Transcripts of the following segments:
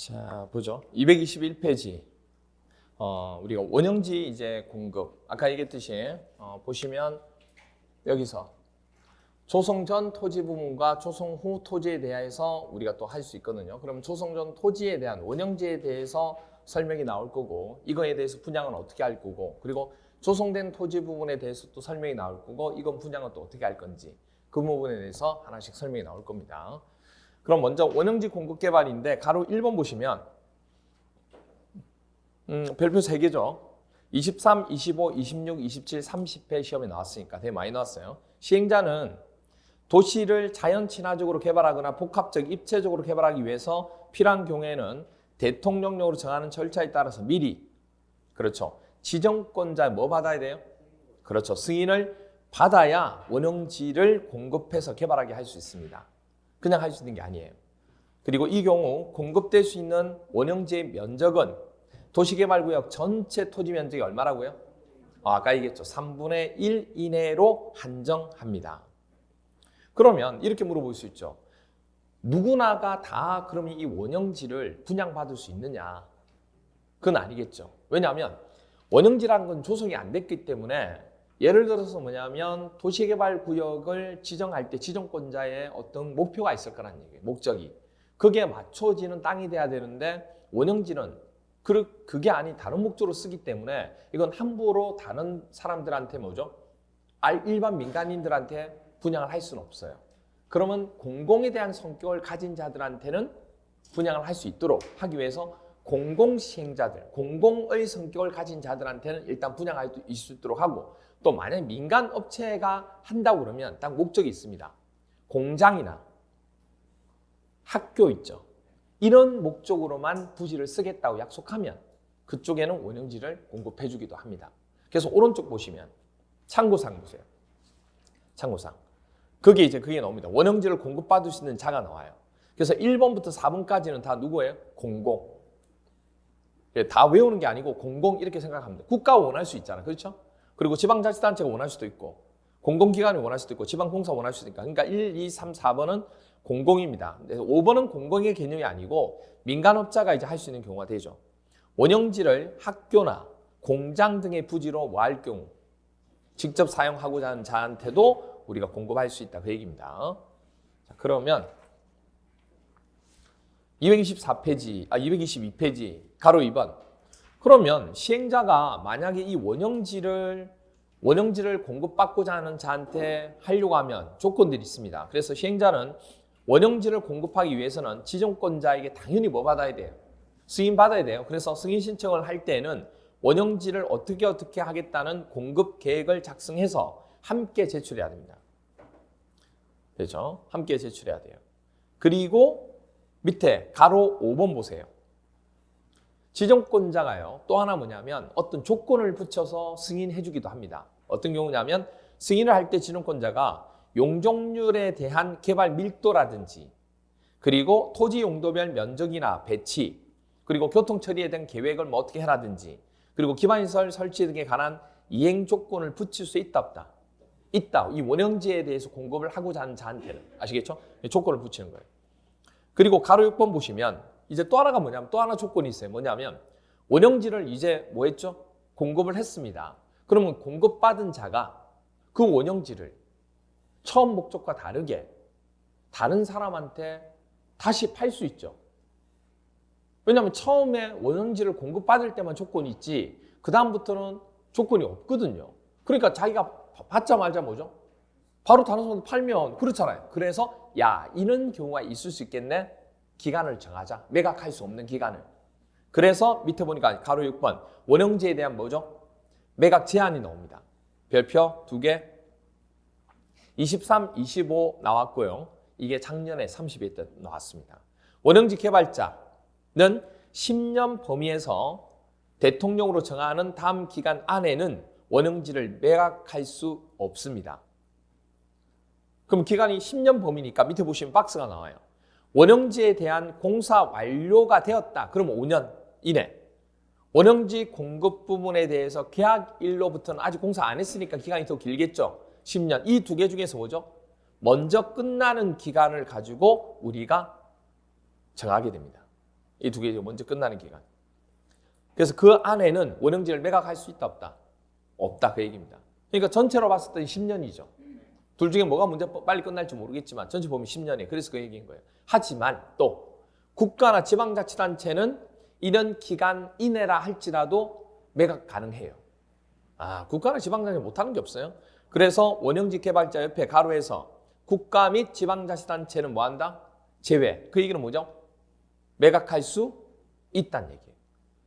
자, 보죠. 221페이지. 우리가 원형지 이제 공급. 아까 얘기했듯이 보시면 여기서 조성 전 토지 부분과 조성 후 토지에 대해서 우리가 또 할 수 있거든요. 그러면 조성 전 토지에 대한 원형지에 대해서 설명이 나올 거고, 이거에 대해서 분양은 어떻게 할 거고, 그리고 조성된 토지 부분에 대해서 또 설명이 나올 거고, 이건 분양은 또 어떻게 할 건지 그 부분에 대해서 하나씩 설명이 나올 겁니다. 그럼 먼저 원형지 공급 개발인데 가로 1번 보시면 별표 3개죠. 23, 25, 26, 27, 30회 시험에 나왔으니까 되게 많이 나왔어요. 시행자는 도시를 자연 친화적으로 개발하거나 복합적 입체적으로 개발하기 위해서 필요한 경우에는 대통령령으로 정하는 절차에 따라서 미리, 그렇죠, 지정권자 뭐 받아야 돼요? 그렇죠, 승인을 받아야 원형지를 공급해서 개발하게 할 수 있습니다. 그냥 할 수 있는 게 아니에요. 그리고 이 경우 공급될 수 있는 원형지의 면적은 도시개발구역 전체 토지 면적이 얼마라고요? 아까 얘기했죠. 3분의 1 이내로 한정합니다. 그러면 이렇게 물어볼 수 있죠. 누구나가 다 그러면 이 원형지를 분양받을 수 있느냐? 그건 아니겠죠. 왜냐하면 원형지라는 건 조성이 안 됐기 때문에, 예를 들어서 뭐냐면 도시개발구역을 지정할 때 지정권자의 어떤 목표가 있을 거란 얘기예요. 목적이. 그게 맞춰지는 땅이 돼야 되는데 원형지는 그게 아닌 다른 목적으로 쓰기 때문에 이건 함부로 다른 사람들한테 뭐죠? 일반 민간인들한테 분양을 할 수는 없어요. 그러면 공공에 대한 성격을 가진 자들한테는 분양을 할 수 있도록 하기 위해서 공공시행자들, 공공의 성격을 가진 자들한테는 일단 분양할 수 있도록 하고, 또 만약에 민간 업체가 한다고 그러면 딱 목적이 있습니다. 공장이나 학교 있죠. 이런 목적으로만 부지를 쓰겠다고 약속하면 그쪽에는 원형지를 공급해 주기도 합니다. 그래서 오른쪽 보시면 참고사항 보세요. 참고사항. 그게 나옵니다. 원형지를 공급받을 수 있는 자가 나와요. 그래서 1번부터 4번까지는 다 누구예요? 공공. 다 외우는 게 아니고 공공 이렇게 생각합니다. 국가가 원할 수 있잖아. 그렇죠? 그리고 지방자치단체가 원할 수도 있고, 공공기관이 원할 수도 있고, 지방공사 원할 수도 있으니까. 그러니까 1, 2, 3, 4번은 공공입니다. 5번은 공공의 개념이 아니고 민간업자가 이제 할 수 있는 경우가 되죠. 원형지를 학교나 공장 등의 부지로 뭐 할 경우 직접 사용하고자 하는 자한테도 우리가 공급할 수 있다, 그 얘기입니다. 자, 그러면 222페이지 가로 2번. 그러면 시행자가 만약에 이 원형지를 공급받고자 하는 자한테 하려고 하면 조건들이 있습니다. 그래서 시행자는 원형지를 공급하기 위해서는 지정권자에게 당연히 뭐 받아야 돼요? 승인 받아야 돼요. 그래서 승인 신청을 할 때는 원형지를 어떻게 하겠다는 공급 계획을 작성해서 함께 제출해야 됩니다. 그렇죠? 함께 제출해야 돼요. 그리고 밑에 가로 5번 보세요. 지정권자가요, 또 하나 뭐냐면 어떤 조건을 붙여서 승인해 주기도 합니다. 어떤 경우냐면 승인을 할 때 지정권자가 용적률에 대한 개발 밀도라든지, 그리고 토지 용도별 면적이나 배치, 그리고 교통 처리에 대한 계획을 뭐 어떻게 해라든지, 그리고 기반시설 설치 등에 관한 이행 조건을 붙일 수 있다 없다? 있다. 이 원형지에 대해서 공급을 하고자 하는 자한테는, 아시겠죠? 조건을 붙이는 거예요. 그리고 가로 6번 보시면 이제 또 하나가 뭐냐면, 또 하나 조건이 있어요. 뭐냐면 원형지를 이제 뭐 했죠? 공급을 했습니다. 그러면 공급받은 자가 그 원형지를 처음 목적과 다르게 다른 사람한테 다시 팔 수 있죠. 왜냐하면 처음에 원형지를 공급받을 때만 조건이 있지 그 다음부터는 조건이 없거든요. 그러니까 자기가 받자마자 뭐죠? 바로 다른 사람한테 팔면 그렇잖아요. 그래서 이런 경우가 있을 수 있겠네. 기간을 정하자. 매각할 수 없는 기간을. 그래서 밑에 보니까 가로 6번 원형지에 대한 뭐죠? 매각 제한이 나옵니다. 별표 2개. 23, 25 나왔고요. 이게 작년에 30일 때 나왔습니다. 원형지 개발자는 10년 범위에서 대통령으로 정하는 다음 기간 안에는 원형지를 매각할 수 없습니다. 그럼 기간이 10년 범위니까 밑에 보시면 박스가 나와요. 원형지에 대한 공사 완료가 되었다. 그럼 5년 이내. 원형지 공급 부분에 대해서 계약일로부터는 아직 공사 안 했으니까 기간이 더 길겠죠. 10년. 이 두 개 중에서 뭐죠? 먼저 끝나는 기간을 가지고 우리가 정하게 됩니다. 이 두 개 먼저 끝나는 기간. 그래서 그 안에는 원형지를 매각할 수 있다 없다? 없다 그 얘기입니다. 그러니까 전체로 봤을 때 10년이죠. 둘 중에 뭐가 먼저 빨리 끝날지 모르겠지만 전체 보면 10년이에요. 그래서 그 얘기인 거예요. 하지만 또 국가나 지방자치단체는 이런 기간 이내라 할지라도 매각 가능해요. 국가나 지방자치 못하는 게 없어요. 그래서 원형지 개발자 옆에 가로에서 국가 및 지방자치단체는 뭐한다? 제외. 그 얘기는 뭐죠? 매각할 수 있다는 얘기예요.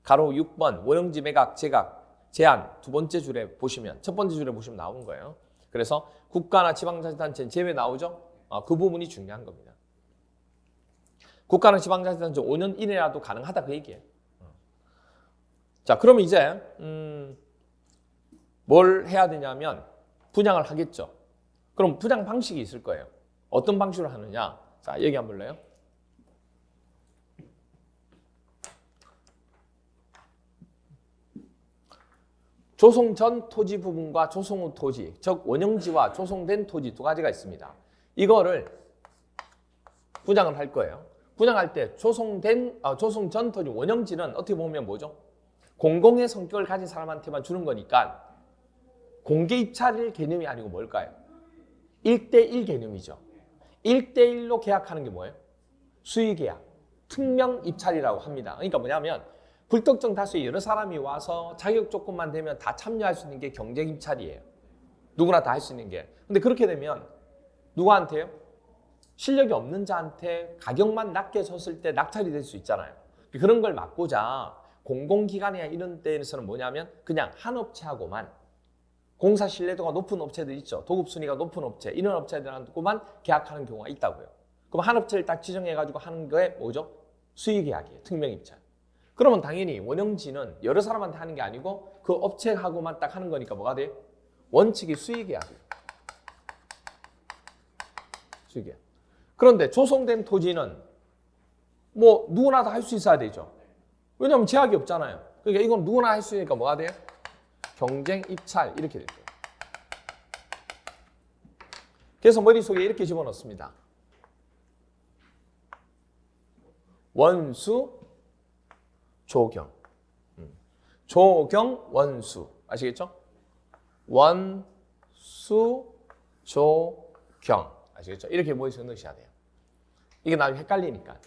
가로 6번 원형지 매각, 제각, 제한 두 번째 줄에 보시면 첫 번째 줄에 보시면 나오는 거예요. 그래서 국가나 지방자치단체는 제외 나오죠? 그 부분이 중요한 겁니다. 국가나 지방자치단체 5년 이내라도 가능하다 그 얘기예요. 자, 그러면 이제 뭘 해야 되냐면 분양을 하겠죠. 그럼 분양 방식이 있을 거예요. 어떤 방식으로 하느냐? 자, 얘기 한번 볼래요? 조성 전 토지 부분과 조성 후 토지, 즉 원형지와 조성된 토지 두 가지가 있습니다. 이거를 분양을 할 거예요. 분양할 때 조성 전 토지 원형지는 어떻게 보면 뭐죠? 공공의 성격을 가진 사람한테만 주는 거니까 공개 입찰일 개념이 아니고 뭘까요? 1대1 개념이죠. 1대1로 계약하는 게 뭐예요? 수의계약, 특명 입찰이라고 합니다. 그러니까 뭐냐면 불특정 다수의 여러 사람이 와서 자격 조건만 되면 다 참여할 수 있는 게 경쟁 입찰이에요. 누구나 다 할 수 있는 게. 근데 그렇게 되면 누구한테요? 실력이 없는 자한테 가격만 낮게 줬을 때 낙찰이 될 수 있잖아요. 그런 걸 막고자 공공기관이나 이런 데에서는 뭐냐면 그냥 한 업체하고만 공사 신뢰도가 높은 업체들 있죠. 도급 순위가 높은 업체, 이런 업체들하고만 계약하는 경우가 있다고요. 그럼 한 업체를 딱 지정해가지고 하는 거에 뭐죠? 수의계약이에요. 특명입찰. 그러면 당연히 원형지는 여러 사람한테 하는 게 아니고 그 업체하고만 딱 하는 거니까 뭐가 돼요? 원칙이 수의계약이에요. 수의계약. 그런데 조성된 토지는 뭐 누구나 다 할 수 있어야 되죠. 왜냐하면 제약이 없잖아요. 그러니까 이건 누구나 할 수 있으니까 뭐가 돼요? 경쟁 입찰 이렇게 될 거예요. 그래서 머릿속에 이렇게 집어넣습니다. 원수, 조경. 조경, 원수. 아시겠죠? 원수, 조경. 아시겠죠? 이렇게 머릿속에 넣으셔야 돼요. 이게 나중에 헷갈리니까.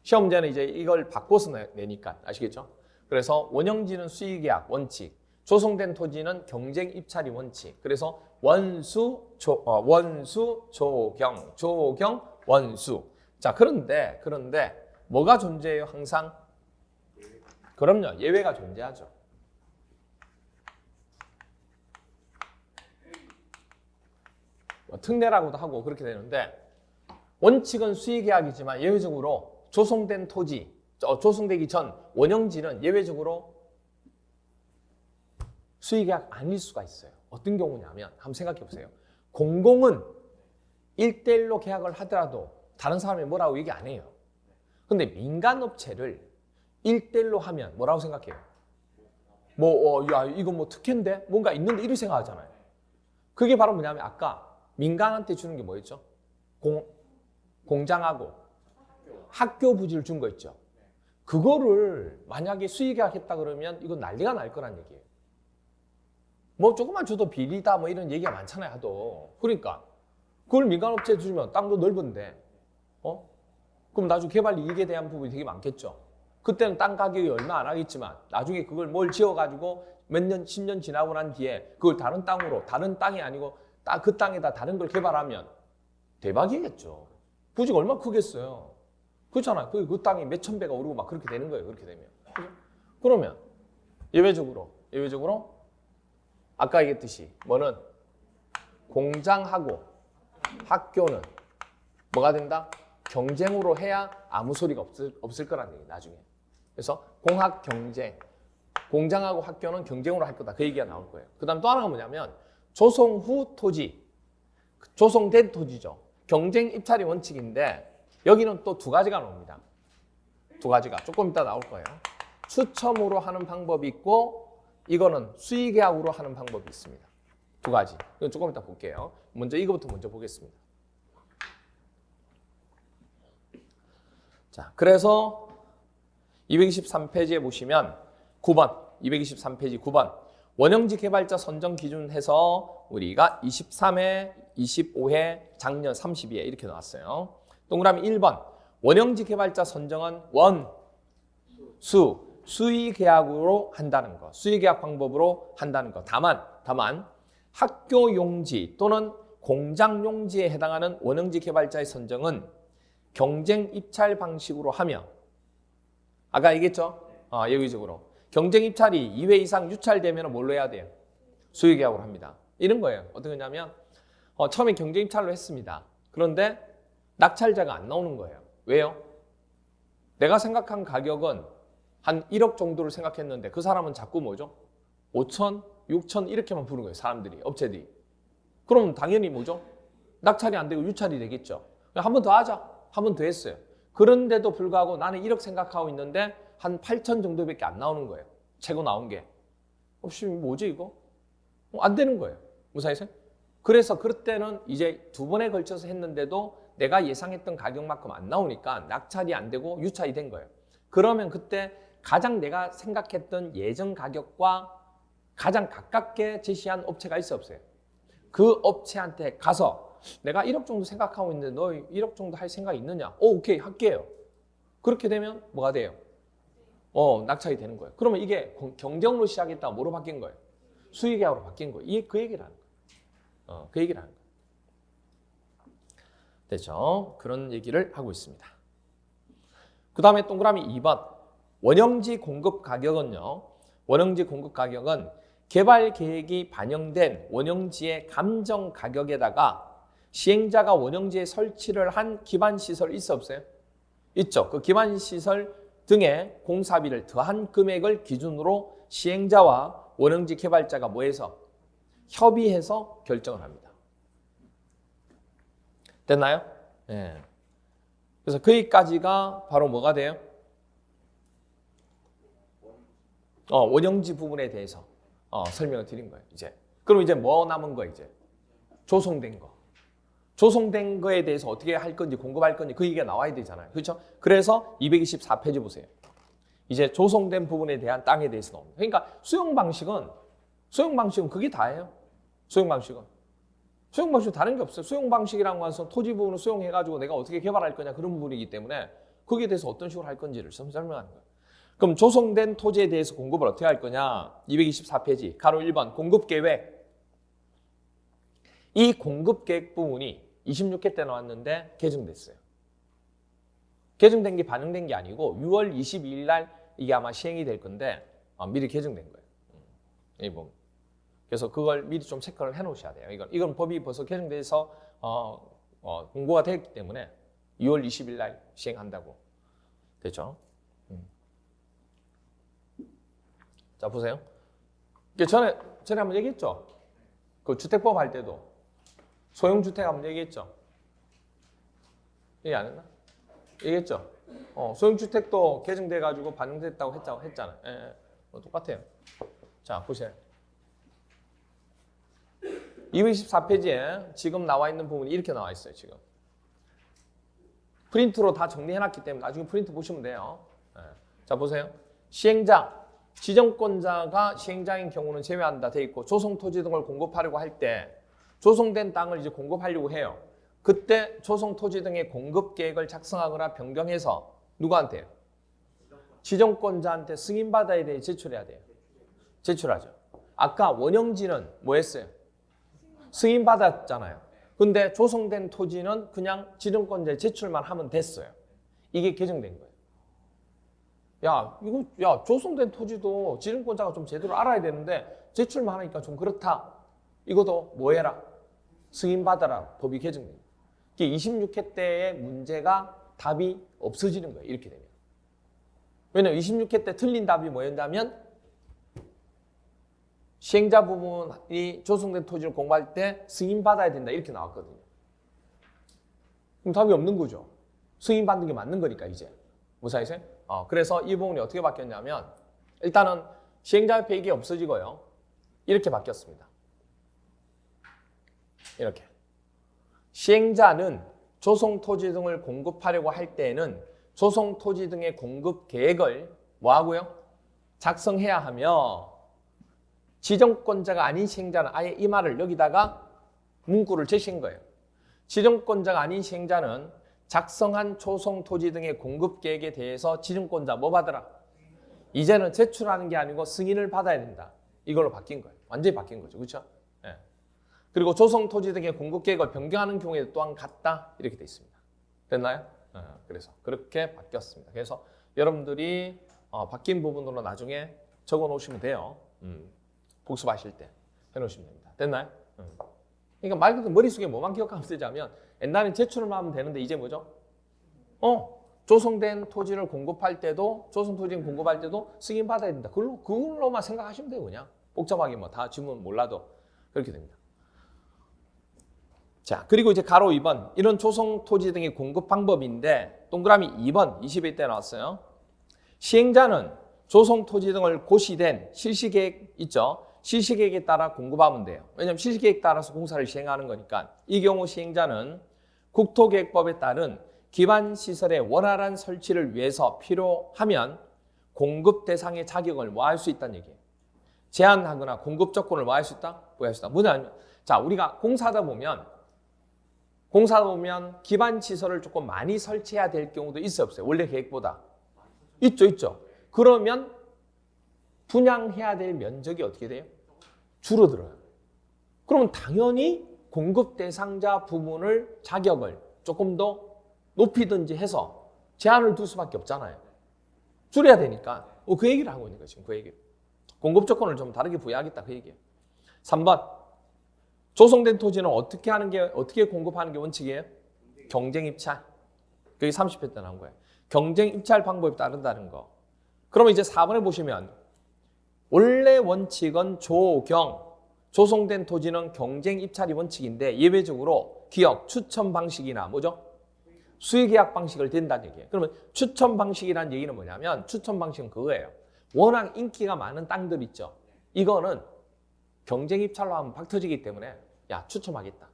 시험 문제는 이제 이걸 바꿔서 내니까. 아시겠죠? 그래서 원형지는 수의계약 원칙, 조성된 토지는 경쟁 입찰이 원칙. 그래서 원수, 조경, 조경, 원수. 자, 그런데 뭐가 존재해요? 항상? 그럼요. 예외가 존재하죠. 특례라고도 하고 그렇게 되는데 원칙은 수의계약이지만 예외적으로 조성된 토지, 조성되기 전 원형지는 예외적으로 수의계약 아닐 수가 있어요. 어떤 경우냐면 한번 생각해 보세요. 공공은 1대1로 계약을 하더라도 다른 사람이 뭐라고 얘기 안 해요. 근데 민간업체를 1대1로 하면 뭐라고 생각해요? 야, 이거 뭐 특혜인데? 뭔가 있는데 이렇게 생각하잖아요. 그게 바로 뭐냐면 아까 민간한테 주는 게 뭐였죠? 공장하고 학교 부지를 준 거 있죠. 그거를 만약에 수의계약했다 그러면 이건 난리가 날 거란 얘기예요. 뭐 조금만 줘도 비리다 뭐 이런 얘기가 많잖아요. 하도. 그러니까 그걸 민간업체에 주면 땅도 넓은데 그럼 나중에 개발 이익에 대한 부분이 되게 많겠죠. 그때는 땅 가격이 얼마 안 하겠지만 나중에 그걸 뭘 지어가지고 몇 년, 10년 지나고 난 뒤에 그걸 다른 땅으로, 다른 땅이 아니고 그 땅에다 다른 걸 개발하면 대박이겠죠. 부지가 얼마나 크겠어요. 그렇잖아요. 그 땅이 몇천 배가 오르고 막 그렇게 되는 거예요. 그렇게 되면. 그죠? 그러면 예외적으로 아까 얘기했듯이 뭐는 공장하고 학교는 뭐가 된다? 경쟁으로 해야 아무 소리가 없을 거라는 얘기 나중에. 그래서 공학 경쟁, 공장하고 학교는 경쟁으로 할 거다. 그 얘기가 나올 거예요. 그 다음 또 하나가 뭐냐면 조성 후 토지, 조성된 토지죠. 경쟁 입찰이 원칙인데 여기는 또 두 가지가 나옵니다. 두 가지가 조금 이따 나올 거예요. 추첨으로 하는 방법이 있고 이거는 수의계약으로 하는 방법이 있습니다. 두 가지. 이건 조금 이따 볼게요. 먼저 이거부터 먼저 보겠습니다. 자, 그래서 223페이지에 보시면 9번, 223페이지 9번. 원형지 개발자 선정 기준 해서 우리가 23회, 25회, 작년 32회 이렇게 나왔어요. 동그라미 1번. 원형지 개발자 선정은 수의 계약으로 한다는 거. 수의 계약 방법으로 한다는 거. 다만 학교 용지 또는 공장 용지에 해당하는 원형지 개발자의 선정은 경쟁 입찰 방식으로 하며 아까 얘기했죠? 예외적으로 경쟁 입찰이 2회 이상 유찰되면 뭘로 해야 돼요? 수의 계약으로 합니다. 이런 거예요. 어떻게 하냐면 처음에 경쟁 입찰로 했습니다. 그런데 낙찰자가 안 나오는 거예요. 왜요? 내가 생각한 가격은 한 1억 정도를 생각했는데 그 사람은 자꾸 뭐죠? 5천, 6천 이렇게만 부른 거예요. 사람들이, 업체들이. 그럼 당연히 뭐죠? 낙찰이 안 되고 유찰이 되겠죠. 한 번 더 하자. 한 번 더 했어요. 그런데도 불구하고 나는 1억 생각하고 있는데 한 8천 정도밖에 안 나오는 거예요. 최고 나온 게. 혹시 뭐지 이거? 안 되는 거예요. 무사히세요? 그래서 그때는 이제 두 번에 걸쳐서 했는데도 내가 예상했던 가격만큼 안 나오니까 낙찰이 안 되고 유찰이 된 거예요. 그러면 그때 가장 내가 생각했던 예전 가격과 가장 가깝게 제시한 업체가 있어 없어요? 그 업체한테 가서 내가 1억 정도 생각하고 있는데 너 1억 정도 할 생각이 있느냐? 오케이 할게요. 그렇게 되면 뭐가 돼요? 낙찰이 되는 거예요. 그러면 이게 경쟁으로 시작했다가 뭐로 바뀐 거예요? 수의계약으로 바뀐 거예요. 이게 그 얘기를 하는 거예요. 그 얘기를 하는 거예요. 됐죠? 그런 얘기를 하고 있습니다. 그 다음에 동그라미 2번. 원형지 공급 가격은요. 원형지 공급 가격은 개발 계획이 반영된 원형지의 감정 가격에다가 시행자가 원형지에 설치를 한 기반시설 있어 없어요? 있죠. 그 기반시설 등의 공사비를 더한 금액을 기준으로 시행자와 원형지 개발자가 뭐해서? 협의해서 결정을 합니다. 됐나요? 네. 그래서 거기까지가 바로 뭐가 돼요? 원형지 부분에 대해서 설명을 드린 거예요. 이제 그럼 이제 뭐 남은 거 이제 조성된 거. 조성된 거에 대해서 어떻게 할 건지 공급할 건지 그 얘기가 나와야 되잖아요. 그렇죠? 그래서 224페이지 보세요. 이제 조성된 부분에 대한 땅에 대해서 나옵니다. 그러니까 수용 방식은 그게 다예요. 수용 방식은 다른 게 없어요. 수용 방식이라는 것은 토지 부분을 수용해가지고 내가 어떻게 개발할 거냐 그런 부분이기 때문에 거기에 대해서 어떤 식으로 할 건지를 설명하는 거예요. 그럼 조성된 토지에 대해서 공급을 어떻게 할 거냐? 224페이지 가로 1번 공급 계획. 이 공급 계획 부분이 26회 때 나왔는데 개정됐어요. 개정된 게 반영된 게 아니고 6월 22일 날 이게 아마 시행이 될 건데 미리 개정된 거예요. 이 부분. 그래서 그걸 미리 좀 체크를 해 놓으셔야 돼요. 이건 법이 벌써 개정돼서 공고가 됐기 때문에 6월 20일 날 시행한다고. 됐죠? 자, 보세요. 전에 한번 얘기했죠? 그 주택법 할 때도 소형주택 한번 얘기했죠? 얘기 안 했나? 얘기했죠? 소형주택도 개정돼가지고 반영됐다고 했잖아요. 예, 똑같아요. 자, 보세요. 224페이지에 지금 나와 있는 부분이 이렇게 나와 있어요, 지금. 프린트로 다 정리해놨기 때문에 나중에 프린트 보시면 돼요. 예. 자, 보세요. 시행자, 지정권자가 시행자인 경우는 제외한다 돼 있고 조성토지 등을 공급하려고 할 때 조성된 땅을 이제 공급하려고 해요. 그때 조성토지 등의 공급 계획을 작성하거나 변경해서 누구한테요? 지정권자한테 승인받아야 돼, 제출해야 돼요? 제출하죠. 아까 원형지는 뭐 했어요? 승인받았잖아요. 근데 조성된 토지는 그냥 지정권자에 제출만 하면 됐어요. 이게 개정된 거예요. 조성된 토지도 지정권자가 좀 제대로 알아야 되는데 제출만 하니까 좀 그렇다. 이것도 뭐 해라? 승인받아라. 법이 개정된 거예요. 이게 26회 때의 문제가 답이 없어지는 거예요. 이렇게 되면. 왜냐면 26회 때 틀린 답이 뭐였냐면 시행자 부분이 조성된 토지를 공부할 때 승인받아야 된다. 이렇게 나왔거든요. 그럼 답이 없는 거죠. 승인받는 게 맞는 거니까 이제. 무사히세요? 그래서 이 부분이 어떻게 바뀌었냐면 일단은 시행자협회 이게 없어지고요. 이렇게 바뀌었습니다. 이렇게. 시행자는 조성토지 등을 공급하려고 할 때에는 조성토지 등의 공급 계획을 뭐 하고요? 작성해야 하며 지정권자가 아닌 시행자는 아예 이 말을 여기다가 문구를 제시한 거예요. 지정권자가 아닌 시행자는 작성한 조성 토지 등의 공급 계획에 대해서 지정권자 뭐 받으라? 이제는 제출하는 게 아니고 승인을 받아야 된다. 이걸로 바뀐 거예요. 완전히 바뀐 거죠. 그렇죠? 예. 그리고 조성 토지 등의 공급 계획을 변경하는 경우에 또한 같다. 이렇게 돼 있습니다. 됐나요? 그래서 그렇게 바뀌었습니다. 그래서 여러분들이 바뀐 부분으로 나중에 적어 놓으시면 돼요. 복습하실 때 해놓으시면 됩니다. 됐나요? 그러니까 말 그대로 머릿속에 뭐만 기억하면 되자면 옛날엔 제출만 하면 되는데 이제 뭐죠? 조성된 토지를 공급할 때도 조성 토지를 공급할 때도 승인 받아야 된다. 그걸로만 생각하시면 돼요. 그냥 복잡하게 뭐 다 지문 몰라도 그렇게 됩니다. 자, 그리고 이제 가로 2번 이런 조성 토지 등의 공급 방법인데 동그라미 2번 21대 나왔어요. 시행자는 조성 토지 등을 고시된 실시계획 있죠. 실시계획에 따라 공급하면 돼요. 왜냐하면 실시계획에 따라서 공사를 시행하는 거니까. 이 경우 시행자는 국토계획법에 따른 기반시설의 원활한 설치를 위해서 필요하면 공급 대상의 자격을 뭐 할 수 있다는 얘기예요. 제한하거나 공급 조건을 뭐 할 수 있다? 부여할 수 있다. 뭐냐면 자, 우리가 공사하다 보면 기반시설을 조금 많이 설치해야 될 경우도 있어요, 없어요? 원래 계획보다. 있죠. 그러면 분양해야 될 면적이 어떻게 돼요? 줄어들어요. 그러면 당연히 공급 대상자 부분을 자격을 조금 더 높이든지 해서 제한을 둘 수밖에 없잖아요. 줄여야 되니까. 그 얘기를 하고 있는 거예요, 지금 그 얘기를. 공급 조건을 좀 다르게 부여하겠다, 그 얘기예요. 3번. 조성된 토지는 어떻게 공급하는 게 원칙이에요? 경쟁 입찰. 그게 30회 때 나온 거예요. 경쟁 입찰 방법에 따른다는 거. 그러면 이제 4번에 보시면 원래 원칙은 조성된 토지는 경쟁 입찰이 원칙인데 예외적으로 기업 추천 방식이나 뭐죠? 수의계약 방식을 댄다는 얘기예요. 그러면 추천 방식이라는 얘기는 뭐냐면 추천 방식은 그거예요. 워낙 인기가 많은 땅들 있죠. 이거는 경쟁 입찰로 하면 박 터지기 때문에 야 추첨하겠다.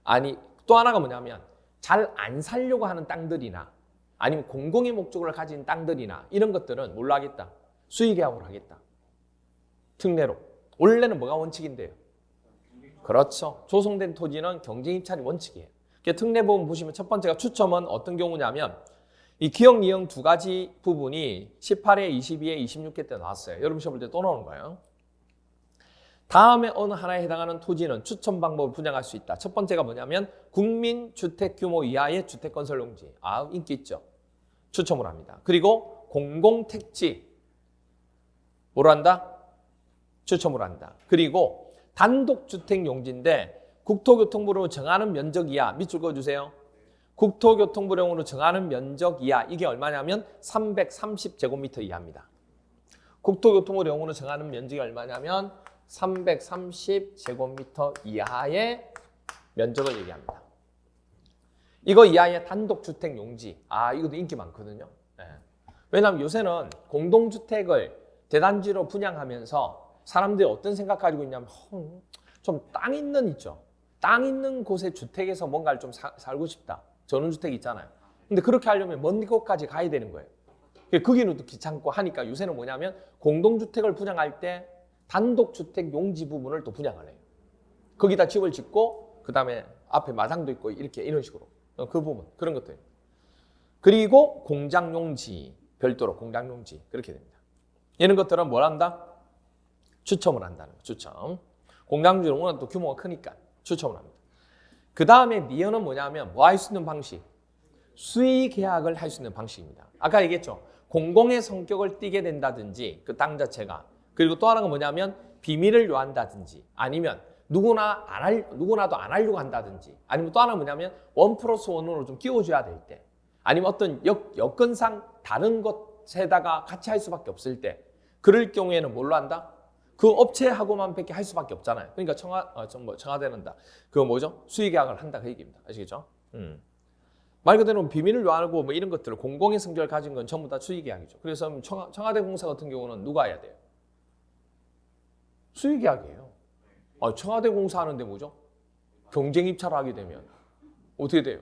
아니 또 하나가 뭐냐면 잘 안 살려고 하는 땅들이나 아니면 공공의 목적을 가진 땅들이나 이런 것들은 뭘로 하겠다? 수의계약으로 하겠다. 특례로. 원래는 뭐가 원칙인데요? 그렇죠. 조성된 토지는 경쟁 입찰이 원칙이에요. 특례법원 보시면 첫 번째가 추첨은 어떤 경우냐면 이 기억, 이형 두 가지 부분이 18회, 22회, 26회 때 나왔어요. 여러분 시험 볼 때 또 나오는 거예요. 다음에 어느 하나에 해당하는 토지는 추첨 방법을 분양할 수 있다. 첫 번째가 뭐냐면 국민주택 규모 이하의 주택건설용지. 인기 있죠. 추첨을 합니다. 그리고 공공택지. 뭐로 한다? 추첨을 한다. 그리고 단독주택용지인데 국토교통부로 정하는 면적 이하. 밑줄 그어주세요. 국토교통부령으로 정하는 면적 이하. 이게 얼마냐면 330제곱미터 이하입니다. 국토교통부령으로 정하는 면적이 얼마냐면 330제곱미터 이하의 면적을 얘기합니다. 이거 이하의 단독주택 용지. 이것도 인기 많거든요. 네. 왜냐하면 요새는 공동주택을 대단지로 분양하면서 사람들이 어떤 생각 가지고 있냐면 좀 땅 있는 곳에 주택에서 뭔가를 좀 살고 싶다. 전원주택 있잖아요. 근데 그렇게 하려면 먼 곳까지 가야 되는 거예요. 거기는 또 귀찮고 하니까 요새는 뭐냐면 공동주택을 분양할 때 단독주택 용지 부분을 또 분양을 해요. 거기다 집을 짓고 그 다음에 앞에 마당도 있고 이런 식으로 그 부분 그런 것들. 그리고 공장용지 별도로 공장용지 그렇게 됩니다. 이런 것들은 뭘 한다? 추첨을 한다는 거. 추첨. 공장용지는 워낙 또 규모가 크니까 추첨을 합니다. 그 다음에 니은은 뭐냐면 뭐 할 수 있는 방식? 수의 계약을 할 수 있는 방식입니다. 아까 얘기했죠. 공공의 성격을 띠게 된다든지 그 땅 자체가 그리고 또 하나가 뭐냐면 비밀을 요한다든지 아니면 누구나도 안 하려고 한다든지 아니면 또 하나 뭐냐면 1+1으로 좀 끼워줘야 될 때 아니면 어떤 여건상 다른 것에다가 같이 할 수밖에 없을 때 그럴 경우에는 뭘로 한다? 그 업체하고만 밖에 할 수밖에 없잖아요. 그러니까 청와대는다. 그거 뭐죠? 수의계약을 한다 그 얘기입니다. 아시겠죠? 말 그대로 비밀을 요하고 뭐 이런 것들을 공공의 성격을 가진 건 전부 다 수의계약이죠. 그래서 청와대 공사 같은 경우는 누가 해야 돼요? 수의계약이에요. 청와대 공사하는데 뭐죠? 경쟁 입찰을 하게 되면 어떻게 돼요?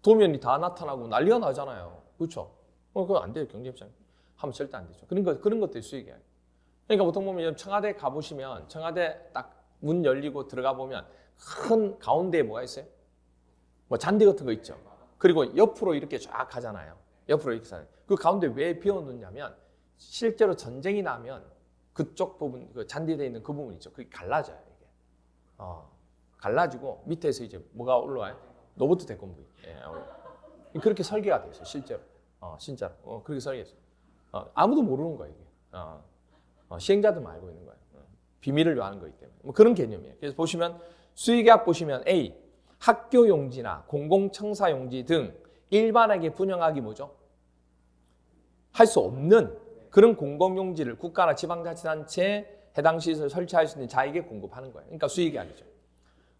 도면이 다 나타나고 난리가 나잖아요. 그렇죠? 그건 안 돼요. 경제 입장 하면 절대 안 되죠. 그런 것들이 수익이에요. 그러니까 보통 보면 청와대 가보시면 청와대 딱 문 열리고 들어가 보면 큰 가운데에 뭐가 있어요? 뭐 잔디 같은 거 있죠. 그리고 옆으로 이렇게 쫙 가잖아요. 옆으로 이렇게 가잖아요. 그 가운데 왜 비워놓냐면 실제로 전쟁이 나면 그쪽 부분, 그 잔디되어 있는 그 부분 있죠. 그게 갈라져요. 이게. 갈라지고 밑에서 이제 뭐가 올라와요? 로봇 대공부. 예, 그렇게 설계가 돼 있어요. 실제로. 진짜로. 그렇게 설계했어요. 아무도 모르는 거예요. 이게. 시행자들만 알고 있는 거예요. 비밀을 요하는 거기 때문에. 뭐 그런 개념이에요. 그래서 보시면 수의계약 보시면 A, 학교 용지나 공공청사 용지 등 일반에게 분양하기 뭐죠? 할 수 없는 그런 공공용지를 국가나 지방자치단체에 해당 시설을 설치할 수 있는 자에게 공급하는 거예요. 그러니까 수의계약이죠.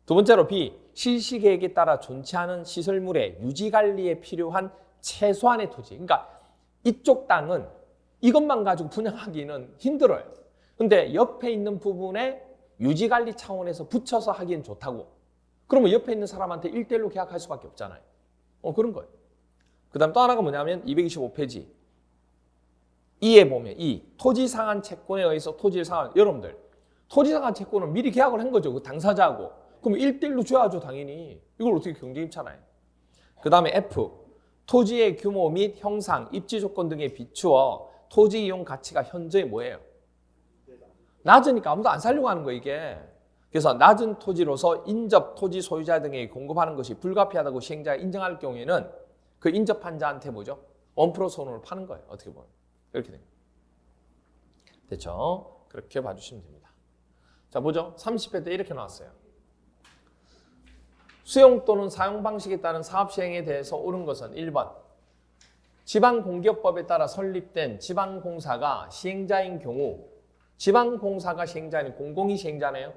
두 번째로 B, 실시계획에 따라 존치 않은 시설물의 유지관리에 필요한 최소한의 토지. 그러니까 이쪽 땅은 이것만 가지고 분양하기는 힘들어요. 근데 옆에 있는 부분에 유지관리 차원에서 붙여서 하기엔 좋다고. 그러면 옆에 있는 사람한테 1대1로 계약할 수밖에 없잖아요. 그런 거예요. 그 다음 또 하나가 뭐냐면 225페이지. 2에 보면 토지 상한 채권에 의해서 토지를 상한, 여러분들 토지 상한 채권은 미리 계약을 한 거죠. 그 당사자하고. 그럼 1대1로 줘야죠, 당연히. 이걸 어떻게 경쟁 입찰해요? 그 다음에 F, 토지의 규모 및 형상, 입지 조건 등에 비추어 토지 이용 가치가 현저히 뭐예요? 낮으니까 아무도 안 살려고 하는 거예요, 이게. 그래서 낮은 토지로서 인접 토지 소유자 등에게 공급하는 것이 불가피하다고 시행자가 인정할 경우에는 그 인접한 자한테 뭐죠? 1% 손으로 파는 거예요, 어떻게 보면. 이렇게 됩니다. 됐죠? 그렇게 봐주시면 됩니다. 자, 보죠. 30회 때 이렇게 나왔어요. 수용 또는 사용 방식에 따른 사업 시행에 대해서 옳은 것은 1번. 지방공기업법에 따라 설립된 지방공사가 시행자인 경우, 지방공사가 시행자는 공공이 시행자네요.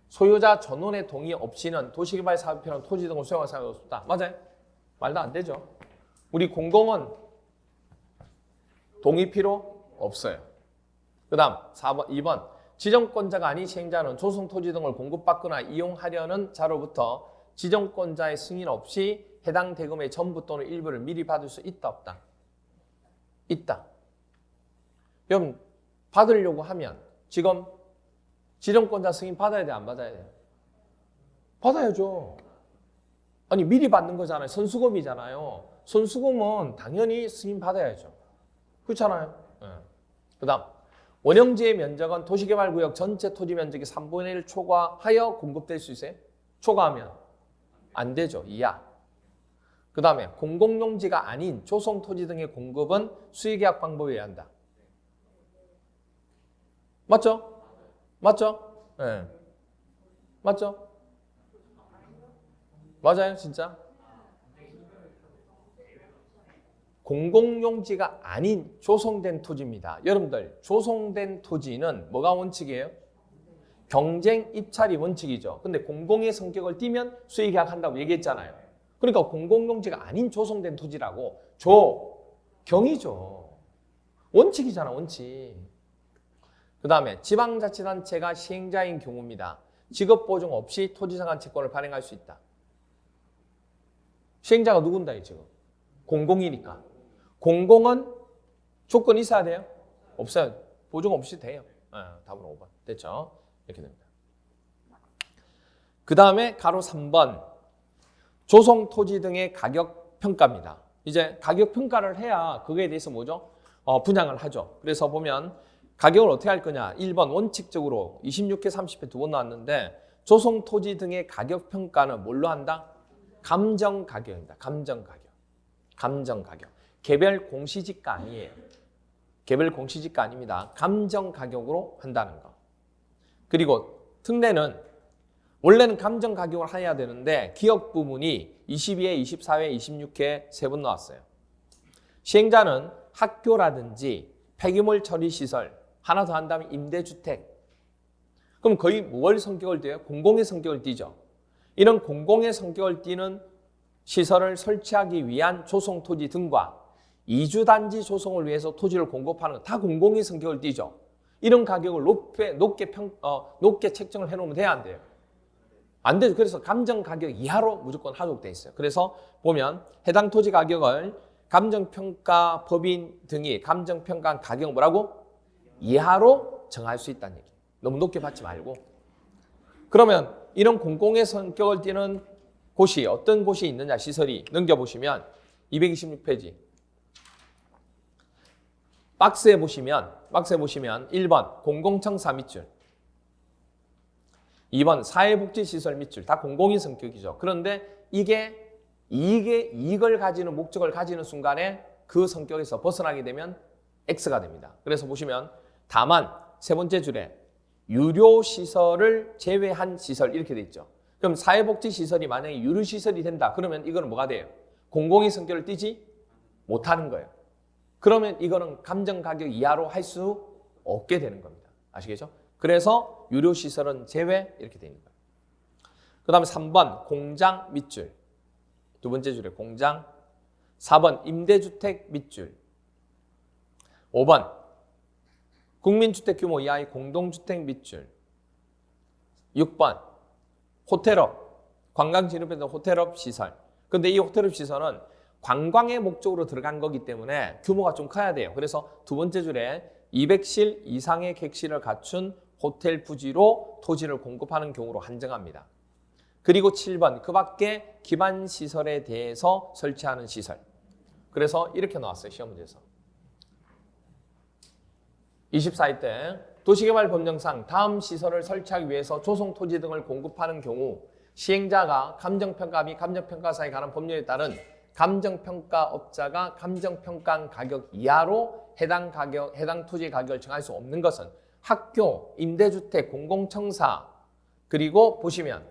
소유자 전원의 동의 없이는 도시개발 사업에 필요한 토지 등을 수용할 사람이 없다. 맞아요? 말도 안 되죠. 우리 공공은 동의 필요 없어요. 그 다음 4번, 2번. 지정권자가 아닌 시행자는 조성 토지 등을 공급받거나 이용하려는 자로부터 지정권자의 승인 없이 해당 대금의 전부 또는 일부를 미리 받을 수 있다, 없다? 있다. 그럼 받으려고 하면 지금 지정권자 승인 받아야 돼, 안 받아야 돼? 받아야죠. 아니 미리 받는 거잖아요. 선수금이잖아요. 선수금은 당연히 승인 받아야죠. 그렇잖아요. 네. 그 다음 원형지의 면적은 도시개발구역 전체 토지 면적의 3분의 1 초과하여 공급될 수 있어요? 초과하면 안 되죠. 이하. 그 다음에 공공용지가 아닌 조성토지 등의 공급은 수의계약 방법에 의한다. 맞죠? 맞죠? 네. 맞죠? 맞아요, 진짜? 공공용지가 아닌 조성된 토지입니다. 여러분들, 조성된 토지는 뭐가 원칙이에요? 경쟁 입찰이 원칙이죠. 근데 공공의 성격을 띠면 수의계약 한다고 얘기했잖아요. 그러니까 공공용지가 아닌 조성된 토지라고 경이죠. 원칙이잖아, 원칙. 그 다음에 지방자치단체가 시행자인 경우입니다. 직업보증 없이 토지상한 채권을 발행할 수 있다. 시행자가 누군다, 지금? 공공이니까. 공공은 조건이 있어야 돼요? 없어요. 보증 없이 돼요. 답은 5번. 됐죠? 이렇게 됩니다. 그 다음에 가로 3번. 조성 토지 등의 가격 평가입니다. 이제 가격 평가를 해야 그거에 대해서 뭐죠? 분양을 하죠. 그래서 보면 가격을 어떻게 할 거냐. 1번 원칙적으로 26회 30회 두 번 나왔는데 조성 토지 등의 가격 평가는 뭘로 한다? 감정 가격입니다. 감정 가격. 감정 가격. 개별 공시지가 아니에요. 개별 공시지가 아닙니다. 감정 가격으로 한다는 거. 그리고 특례는 원래는 감정 가격을 해야 되는데 기억 부분이 22회, 24회, 26회 세 번 나왔어요. 시행자는 학교라든지 폐기물 처리 시설, 하나 더 한다면 임대주택. 그럼 거의 뭘 성격을 띠요? 공공의 성격을 띠죠. 이런 공공의 성격을 띠는 시설을 설치하기 위한 조성 토지 등과 이주단지 조성을 위해서 토지를 공급하는 것 다 공공의 성격을 띠죠. 이런 가격을 높게 책정을 해놓으면 돼야 안 돼요? 안 되죠. 그래서 감정 가격 이하로 무조건 하도록 돼 있어요. 그래서 보면 해당 토지 가격을 감정평가 법인 등이 감정평가 가격 뭐라고? 이하로 정할 수 있다는 얘기. 너무 높게 받지 말고. 그러면 이런 공공의 성격을 띠는 곳이 어떤 곳이 있느냐 시설이 넘겨보시면 226페이지 박스에 보시면 1번 공공청사 밑줄 2번 사회복지시설 밑줄 다 공공인 성격이죠. 그런데 이익을 가지는 목적을 가지는 순간에 그 성격에서 벗어나게 되면 X가 됩니다. 그래서 보시면 다만 세 번째 줄에 유료시설을 제외한 시설 이렇게 돼 있죠. 그럼 사회복지시설이 만약에 유료시설이 된다. 그러면 이거는 뭐가 돼요? 공공의 성격을 띠지 못하는 거예요. 그러면 이거는 감정가격 이하로 할 수 없게 되는 겁니다. 아시겠죠? 그래서 유료시설은 제외 이렇게 되는 거예요. 그 다음에 3번 공장 밑줄 두 번째 줄에 공장 4번 임대주택 밑줄 5번 국민주택 규모 이하의 공동주택 밑줄 6번 호텔업 관광진입에서 호텔업 시설 근데 이 호텔업 시설은 관광의 목적으로 들어간 거기 때문에 규모가 좀 커야 돼요. 그래서 두 번째 줄에 200실 이상의 객실을 갖춘 호텔 부지로 토지를 공급하는 경우로 한정합니다. 그리고 7번 그 밖에 기반시설에 대해서 설치하는 시설. 그래서 이렇게 나왔어요. 시험 문제에서. 24일 때 도시개발법령상 다음 시설을 설치하기 위해서 조성 토지 등을 공급하는 경우 시행자가 감정평가 및 감정평가사에 관한 법률에 따른 감정평가업자가 감정평가한 가격 이하로 해당 토지 가격을 정할 수 없는 것은 학교, 임대주택, 공공청사 그리고 보시면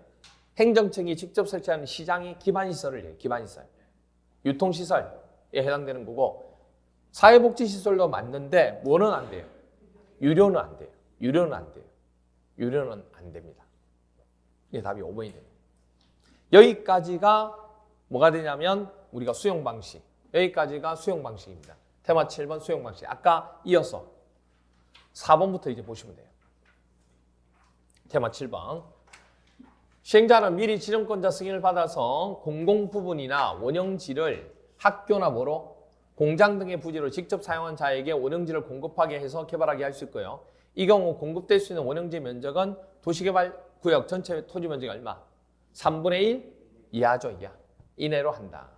행정청이 직접 설치하는 시장의 기반시설을 해요. 기반시설. 유통시설에 해당되는 거고 사회복지시설도 맞는데 뭐는 안 돼요? 유료는 안 돼요. 유료는 안 돼요. 유료는 안 됩니다. 이게 답이 5번이 됩니다. 여기까지가 뭐가 되냐면 우리가 수용 방식. 여기까지가 수용 방식입니다. 테마 7번 수용 방식. 아까 이어서 4번부터 이제 보시면 돼요. 테마 7번. 시행자는 미리 지정권자 승인을 받아서 공공 부분이나 원형지를 학교나 뭐로 공장 등의 부지로 직접 사용한 자에게 원형지를 공급하게 해서 개발하게 할 수 있고요. 이 경우 공급될 수 있는 원형지 면적은 도시개발구역 전체 토지 면적이 얼마? 3분의 1 이하죠. 이하. 이내로 한다.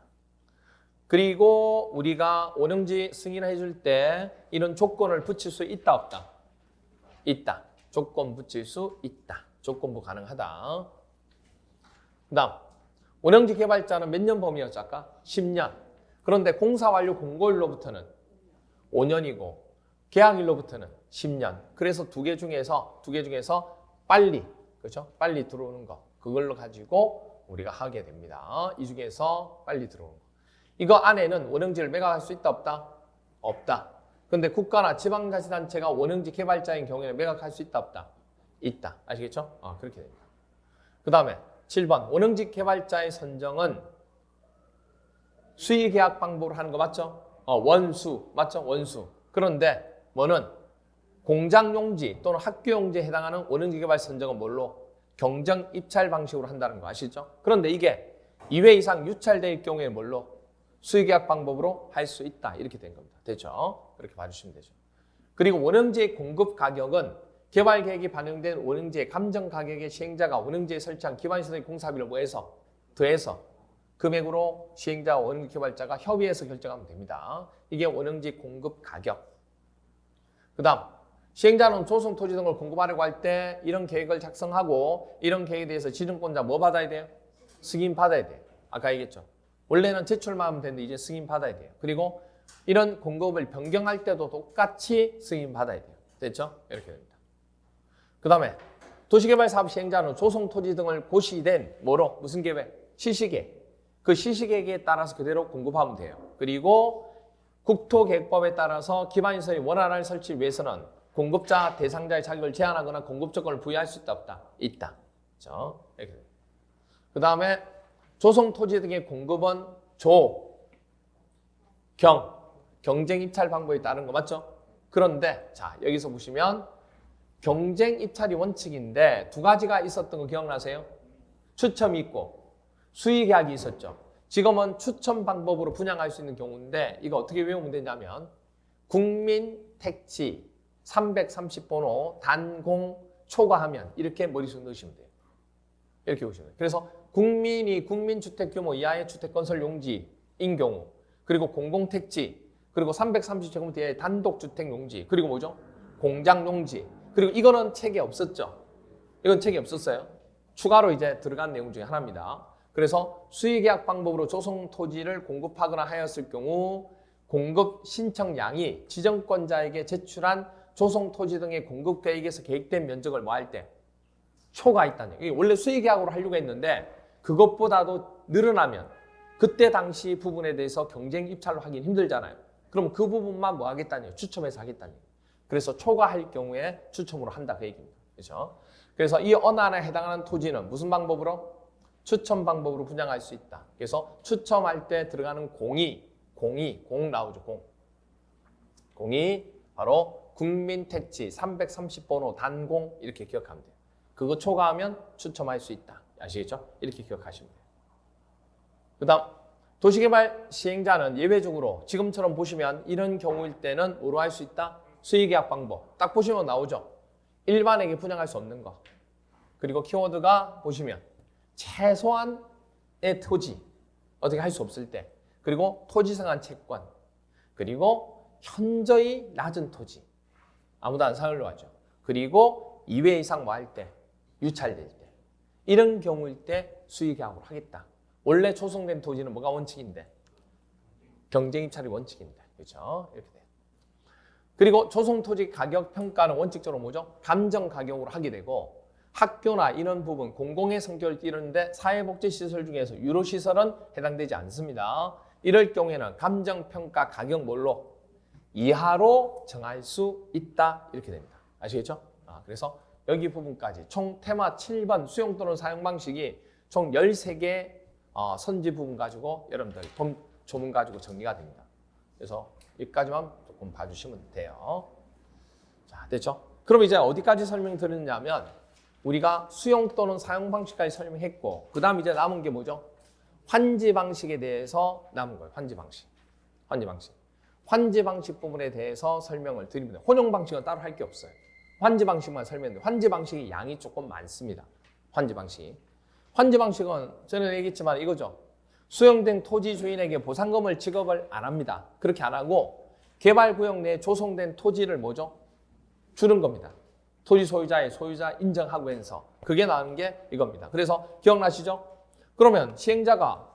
그리고 우리가 원형지 승인을 해줄 때 이런 조건을 붙일 수 있다 없다? 있다. 조건 붙일 수 있다. 조건부 가능하다. 그 다음 원형지 개발자는 몇 년 범위였죠? 아까 10년. 그런데 공사 완료 공고일로부터는 5년이고 계약일로부터는 10년. 그래서 두 개 중에서 빨리, 그렇죠? 빨리 들어오는 거. 그걸로 가지고 우리가 하게 됩니다. 이 중에서 빨리 들어오는 거. 이거 안에는 원형지를 매각할 수 있다 없다? 없다. 근데 국가나 지방자치단체가 원형지 개발자인 경우에는 매각할 수 있다 없다? 있다. 아시겠죠? 그렇게 됩니다. 그 다음에 7번 원형지 개발자의 선정은 수의계약 방법으로 하는 거 맞죠? 원수 맞죠? 원수. 그런데 뭐는 공장용지 또는 학교용지에 해당하는 원형지 개발 선정은 뭘로? 경정 입찰 방식으로 한다는 거 아시죠? 그런데 이게 2회 이상 유찰될 경우에 뭘로? 수의계약 방법으로 할 수 있다. 이렇게 된 겁니다. 됐죠? 그렇게 봐주시면 되죠. 그리고 원형지의 공급 가격은 개발 계획이 반영된 원형지의 감정 가격의 시행자가 원형지에 설치한 기반시설의 공사비를 뭐해서? 더해서 금액으로 시행자와 원형지 개발자가 협의해서 결정하면 됩니다. 이게 원형지 공급 가격. 그 다음 시행자는 조성 토지 등을 공급하려고 할 때 이런 계획을 작성하고 이런 계획에 대해서 지정권자 뭐 받아야 돼요? 승인 받아야 돼요. 아까 얘기했죠. 원래는 제출만 하면 되는데 이제 승인 받아야 돼요. 그리고 이런 공급을 변경할 때도 똑같이 승인 받아야 돼요. 됐죠? 이렇게 됩니다. 그 다음에 도시개발 사업 시행자는 조성 토지 등을 고시된 뭐로? 무슨 계획? 시시계획. 그 시시계획에 따라서 그대로 공급하면 돼요. 그리고 국토계획법에 따라서 기반시설의 원활한 설치를 위해서는 공급자 대상자의 자격을 제한하거나 공급 조건을 부여할 수 있다 없다? 있다. 그렇죠? 그 다음에 조성 토지 등의 공급은 경쟁 입찰 방법에 따른 거 맞죠? 그런데 자 여기서 보시면 경쟁 입찰이 원칙인데 두 가지가 있었던 거 기억나세요? 추첨이 있고 수의 계약이 있었죠. 지금은 추첨 방법으로 분양할 수 있는 경우인데 이거 어떻게 외우면 되냐면 국민택지 330번호 단공 초과하면 이렇게 머릿속에 넣으시면 돼요. 이렇게 보시면 돼요. 그래서 국민이 국민주택 규모 이하의 주택건설 용지인 경우, 그리고 공공택지, 그리고 330제곱미터의 단독주택 용지, 그리고 뭐죠? 공장 용지. 그리고 이거는 책에 없었죠. 이건 책에 없었어요. 추가로 이제 들어간 내용 중에 하나입니다. 그래서 수의계약 방법으로 조성 토지를 공급하거나 하였을 경우 공급 신청량이 지정권자에게 제출한 조성 토지 등의 공급 계획에서 계획된 면적을 뭐 할 때 초과 있다는 얘기예요. 원래 수의계약으로 하려고 했는데 그것보다도 늘어나면 그때 당시 부분에 대해서 경쟁 입찰로 하긴 힘들잖아요. 그럼 그 부분만 뭐 하겠다는 얘기예요. 추첨해서 하겠다는 얘기예요. 그래서 초과할 경우에 추첨으로 한다 그 얘기입니다. 그렇죠? 그래서 이 어느 하나에 해당하는 토지는 무슨 방법으로? 추첨 방법으로 분양할 수 있다. 그래서 추첨할 때 들어가는 공 나오죠. 공이 바로 국민택지 330번호 단공 이렇게 기억하면 돼요. 그거 초과하면 추첨할 수 있다. 아시겠죠? 이렇게 기억하시면 돼요. 그 다음 도시개발 시행자는 예외적으로 지금처럼 보시면 이런 경우일 때는 뭐로 할 수 있다? 수의계약 방법. 딱 보시면 나오죠. 일반에게 분양할 수 없는 거. 그리고 키워드가 보시면 최소한의 토지 어떻게 할 수 없을 때, 그리고 토지상한 채권, 그리고 현저히 낮은 토지 아무도 안 사려고 하죠. 그리고 2회 이상 뭐 할 때, 유찰될 때, 이런 경우일 때 수의계약으로 하겠다. 원래 조성된 토지는 뭐가 원칙인데? 경쟁 입찰이 원칙인데, 그렇죠? 이렇게 돼요. 그리고 조성 토지 가격 평가는 원칙적으로 뭐죠? 감정 가격으로 하게 되고, 학교나 이런 부분 공공의 성격을 띠르는데 사회복지시설 중에서 유로시설은 해당되지 않습니다. 이럴 경우에는 감정평가 가격 뭘로? 이하로 정할 수 있다. 이렇게 됩니다. 아시겠죠? 그래서 여기 부분까지 총 테마 7번 수용 또는 사용 방식이 총 13개 선지 부분 가지고 여러분들 조문 가지고 정리가 됩니다. 그래서 여기까지만 조금 봐주시면 돼요. 자, 됐죠? 그럼 이제 어디까지 설명드렸냐면 우리가 수용 또는 사용 방식까지 설명했고, 그 다음 이제 남은 게 뭐죠? 환지 방식에 대해서 남은 거예요. 환지 방식. 환지 방식 부분에 대해서 설명을 드립니다. 혼용 방식은 따로 할 게 없어요. 환지 방식만 설명해요. 환지 방식이 양이 조금 많습니다. 환지 방식은 전에 얘기했지만 이거죠. 수용된 토지 주인에게 보상금을 지급을 안 합니다. 그렇게 안 하고 개발구역 내에 조성된 토지를 뭐죠? 주는 겁니다. 토지 소유자 인정하고 해서 그게 나오는 게 이겁니다. 그래서 기억나시죠? 그러면 시행자가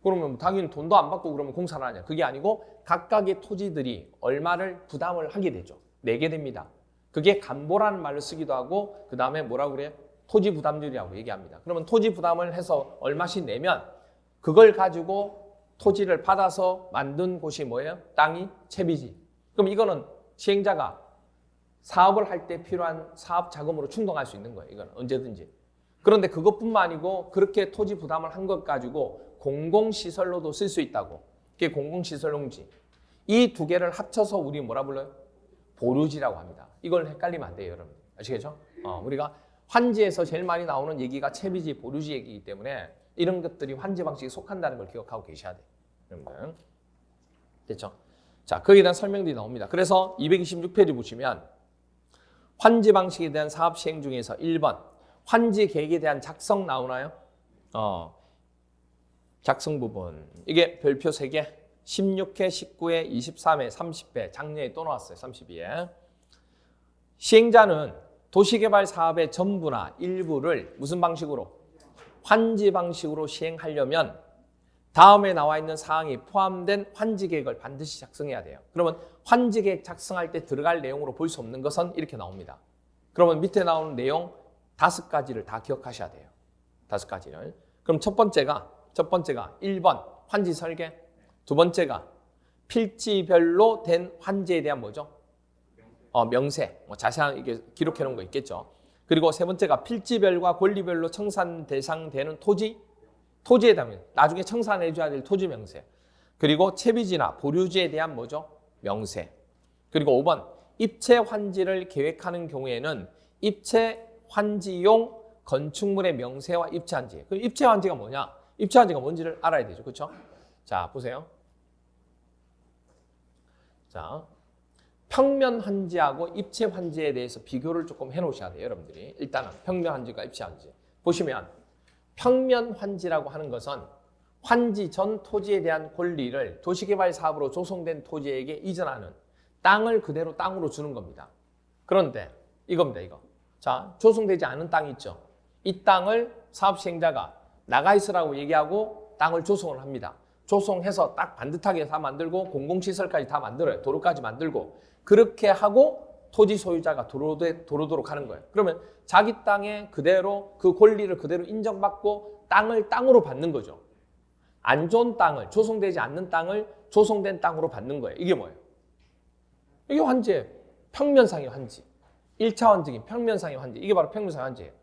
그러면 당연히 돈도 안 받고 그러면 공사를 하냐? 그게 아니고 각각의 토지들이 얼마를 부담을 하게 되죠. 내게 됩니다. 그게 감보라는 말을 쓰기도 하고 그 다음에 뭐라고 그래요? 토지 부담률이라고 얘기합니다. 그러면 토지 부담을 해서 얼마씩 내면 그걸 가지고 토지를 받아서 만든 곳이 뭐예요? 땅이 채비지. 그럼 이거는 시행자가 사업을 할 때 필요한 사업 자금으로 충당할 수 있는 거예요. 이건 언제든지. 그런데 그것뿐만 아니고 그렇게 토지 부담을 한 것 가지고 공공시설로도 쓸 수 있다고. 그게 공공시설 용지. 이 두 개를 합쳐서 우리 뭐라 불러요? 보류지라고 합니다. 이걸 헷갈리면 안 돼요, 여러분. 아시겠죠? 우리가 환지에서 제일 많이 나오는 얘기가 채비지, 보류지 얘기이기 때문에 이런 것들이 환지 방식에 속한다는 걸 기억하고 계셔야 돼요. 여러분들. 됐죠? 자, 거기에 대한 설명들이 나옵니다. 그래서 226페이지 보시면 환지 방식에 대한 사업 시행 중에서 1번 환지 계획에 대한 작성 나오나요? 작성 부분. 이게 별표 3개. 16회, 19회, 23회, 30회. 작년에 또 나왔어요. 32회. 시행자는 도시개발 사업의 전부나 일부를 무슨 방식으로? 환지 방식으로 시행하려면 다음에 나와 있는 사항이 포함된 환지 계획을 반드시 작성해야 돼요. 그러면 환지 계획 작성할 때 들어갈 내용으로 볼 수 없는 것은 이렇게 나옵니다. 그러면 밑에 나오는 내용 5가지를 다 기억하셔야 돼요. 5가지를. 그럼 첫 번째가 1번 환지 설계, 두 번째가 필지별로 된 환지에 대한 뭐죠? 명세. 자세한 이게 기록해 놓은 거 있겠죠. 그리고 세 번째가 필지별과 권리별로 청산 대상되는 토지에 대한 나중에 청산해 줘야 될 토지 명세. 그리고 채비지나 보류지에 대한 뭐죠? 명세. 그리고 5번 입체 환지를 계획하는 경우에는 입체 환지용 건축물의 명세와 입체 환지. 그럼 입체 환지가 뭐냐? 입체 환지가 뭔지를 알아야 되죠. 그렇죠? 자, 보세요. 자, 평면 환지하고 입체 환지에 대해서 비교를 조금 해놓으셔야 돼요, 여러분들이. 일단은 평면 환지가 입체 환지. 보시면 평면 환지라고 하는 것은 환지 전 토지에 대한 권리를 도시개발 사업으로 조성된 토지에게 이전하는, 땅을 그대로 땅으로 주는 겁니다. 그런데 이겁니다, 이거. 자, 조성되지 않은 땅이 있죠. 이 땅을 사업 시행자가 나가 있으라고 얘기하고 땅을 조성을 합니다. 조성해서 딱 반듯하게 다 만들고 공공시설까지 다 만들어요. 도로까지 만들고 그렇게 하고 토지 소유자가 들어오도록 하는 거예요. 그러면 자기 땅에 그대로 그 권리를 그대로 인정받고 땅을 땅으로 받는 거죠. 안 좋은 땅을, 조성되지 않는 땅을 조성된 땅으로 받는 거예요. 이게 뭐예요? 이게 환지예요. 평면상의 환지. 1차 환지긴 평면상의 환지. 이게 바로 평면상의 환지예요.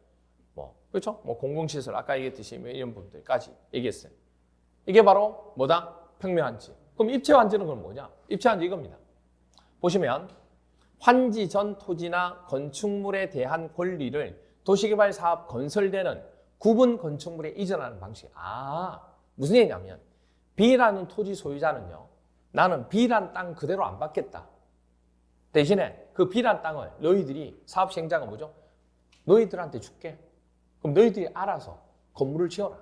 그렇죠? 공공시설, 아까 얘기했듯이 이런 부분들까지 얘기했어요. 이게 바로 뭐다? 평면 환지. 그럼 입체 환지는 그럼 뭐냐? 입체 환지 이겁니다. 보시면 환지 전 토지나 건축물에 대한 권리를 도시개발 사업 건설되는 구분 건축물에 이전하는 방식. 무슨 얘기냐면 B라는 토지 소유자는요, 나는 B란 땅 그대로 안 받겠다. 대신에 그 B란 땅을 너희들이 사업 시행자가 뭐죠? 너희들한테 줄게. 그럼 너희들이 알아서 건물을 지어라.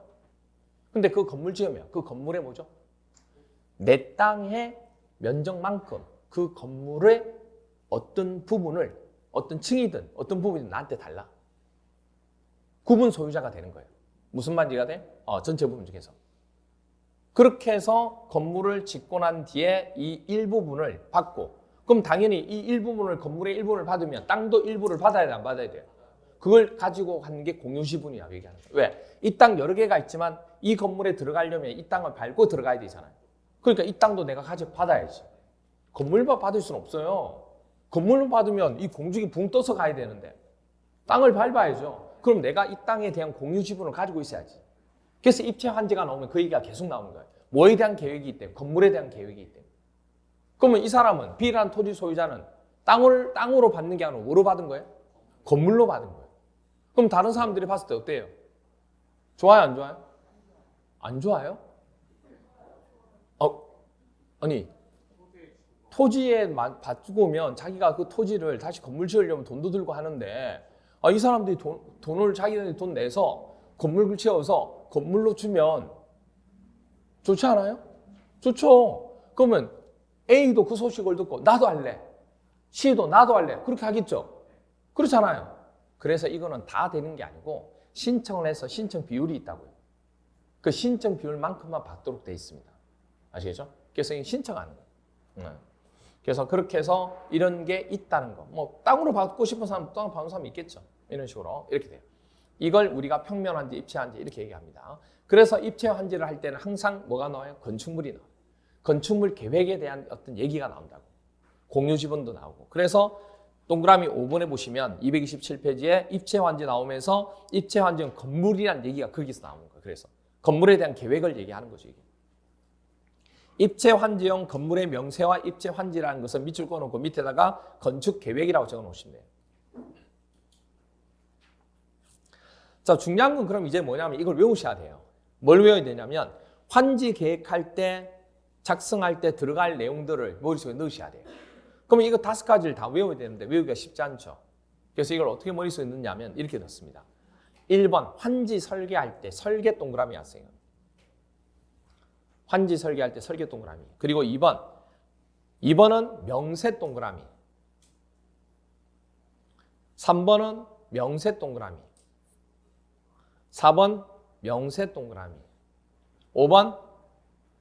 근데 그 건물 지으면 그 건물에 뭐죠? 내 땅의 면적만큼 그 건물의 어떤 부분을, 어떤 층이든 어떤 부분이든 나한테 달라. 구분 소유자가 되는 거예요. 무슨 말이가 돼? 전체 부분 중에서. 그렇게 해서 건물을 짓고 난 뒤에 이 일부분을 받고, 그럼 당연히 이 일부분을, 건물의 일부분을 받으면 땅도 일부를 받아야 돼, 안 받아야 돼요? 그걸 가지고 가는 게 공유지분이라고 얘기하는 거예요. 왜? 이 땅 여러 개가 있지만 이 건물에 들어가려면 이 땅을 밟고 들어가야 되잖아요. 그러니까 이 땅도 내가 가지고 받아야지. 건물만 받을 수는 없어요. 건물만 받으면 이 공중이 붕 떠서 가야 되는데 땅을 밟아야죠. 그럼 내가 이 땅에 대한 공유지분을 가지고 있어야지. 그래서 입체 환지가 나오면 그 얘기가 계속 나오는 거예요. 뭐에 대한 계획이 있대? 건물에 대한 계획이 있대. 그러면 이 사람은, B라는 토지 소유자는 땅으로 받는 게 아니라 뭐로 받은 거예요? 건물로 받은 거예요. 그럼 다른 사람들이 봤을 때 어때요? 좋아요, 안 좋아요? 안 좋아요? 아니, 토지에 받고면 자기가 그 토지를 다시 건물 지으려면 돈도 들고 하는데, 이 사람들이 돈을 자기들이 돈 내서 건물을 지어서 건물로 주면 좋지 않아요? 좋죠. 그러면 A도 그 소식을 듣고 나도 할래. C도 나도 할래. 그렇게 하겠죠. 그렇잖아요. 그래서 이거는 다 되는 게 아니고 신청을 해서 신청 비율이 있다고요. 그 신청 비율만큼만 받도록 돼 있습니다. 아시겠죠? 그래서 신청하는 거예요. 그래서 그렇게 해서 이런 게 있다는 거. 땅으로 받고 싶은 사람, 땅으로 받는 사람이 있겠죠. 이런 식으로 이렇게 돼요. 이걸 우리가 평면 환지, 입체 환지 이렇게 얘기합니다. 그래서 입체 환지를 할 때는 항상 뭐가 나와요? 건축물이 나와요. 건축물 계획에 대한 어떤 얘기가 나온다고. 공유 지분도 나오고. 그래서 동그라미 5번에 보시면 227페이지에 입체 환지 나오면서 입체 환지는 건물이라는 얘기가 거기서 나오는 거예요. 그래서 건물에 대한 계획을 얘기하는 거죠, 이게. 입체 환지용 건물의 명세와 입체 환지라는 것은 밑줄 그어놓고 밑에다가 건축 계획이라고 적어 놓으시면 돼요. 자, 중요한 건 그럼 이제 뭐냐면 이걸 외우셔야 돼요. 뭘 외워야 되냐면 환지 계획할 때, 작성할 때 들어갈 내용들을 머릿속에 넣으셔야 돼요. 그러면 이거 5가지를 다 외워야 되는데 외우기가 쉽지 않죠. 그래서 이걸 어떻게 머릿속에 넣냐면 이렇게 넣습니다. 1번 환지 설계할 때 설계 동그라미 하세요. 환지 설계할 때 설계 동그라미. 그리고 2번은 명세 동그라미. 3번은 명세 동그라미. 4번 명세 동그라미. 5번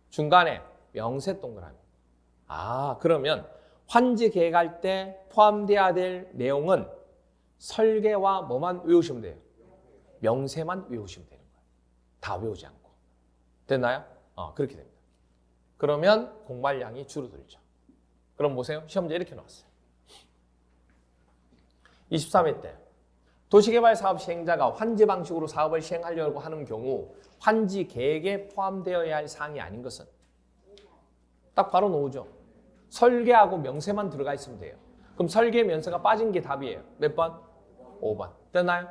중간에 명세 동그라미. 그러면 환지 계획할 때 포함되어야 될 내용은 설계와 뭐만 외우시면 돼요? 명세만 외우시면 되는 거예요. 다 외우지 않고. 됐나요? 그렇게 됩니다. 그러면 공부량이 줄어들죠. 그럼 보세요. 시험제 이렇게 나왔어요. 23회 때 도시개발 사업 시행자가 환지 방식으로 사업을 시행하려고 하는 경우 환지 계획에 포함되어야 할 사항이 아닌 것은 딱 바로 나오죠. 설계하고 명세만 들어가 있으면 돼요. 그럼 설계 명세가 빠진 게 답이에요. 몇 번? 5번. 됐나요?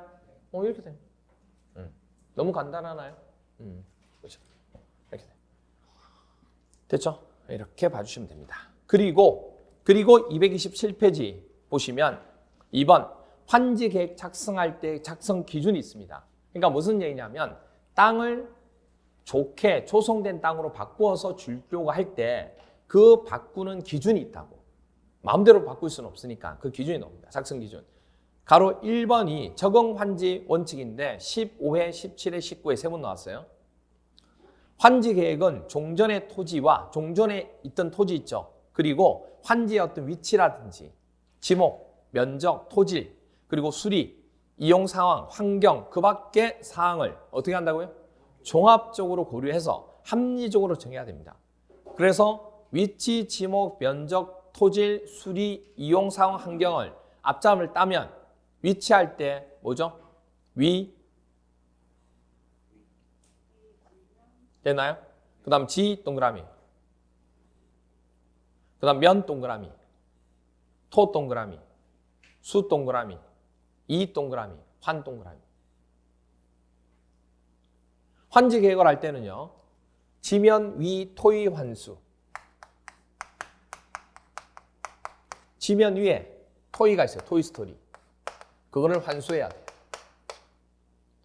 이렇게 됩니다. 너무 간단하나요? 그렇죠? 이렇게 됐죠? 이렇게 봐주시면 됩니다. 그리고 227페이지 보시면 2번 환지 계획 작성할 때 작성 기준이 있습니다. 그러니까 무슨 얘기냐면 땅을 좋게 조성된 땅으로 바꾸어서 주려고 할 때 그 바꾸는 기준이 있다고. 마음대로 바꿀 수는 없으니까 그 기준이 나옵니다. 작성 기준. 가로 1번이 적응 환지 원칙인데 15회, 17회, 19회 세 번 나왔어요. 환지 계획은 종전의 토지와 종전에 있던 토지 있죠. 그리고 환지의 어떤 위치라든지 지목, 면적, 토질, 그리고 수리, 이용 상황, 환경, 그 밖의 사항을 어떻게 한다고요? 종합적으로 고려해서 합리적으로 정해야 됩니다. 그래서 위치, 지목, 면적, 토질, 수리, 이용 상황, 환경을 앞자음을 따면 위치할 때 뭐죠? 됐나요? 그 다음 지 동그라미, 그 다음 면 동그라미, 토 동그라미, 수 동그라미, 이 동그라미, 환 동그라미. 환지 계획을 할 때는요. 지면, 위, 토의, 환수. 지면 위에 토의가 있어요. 토이 스토리. 그거를 환수해야 돼요.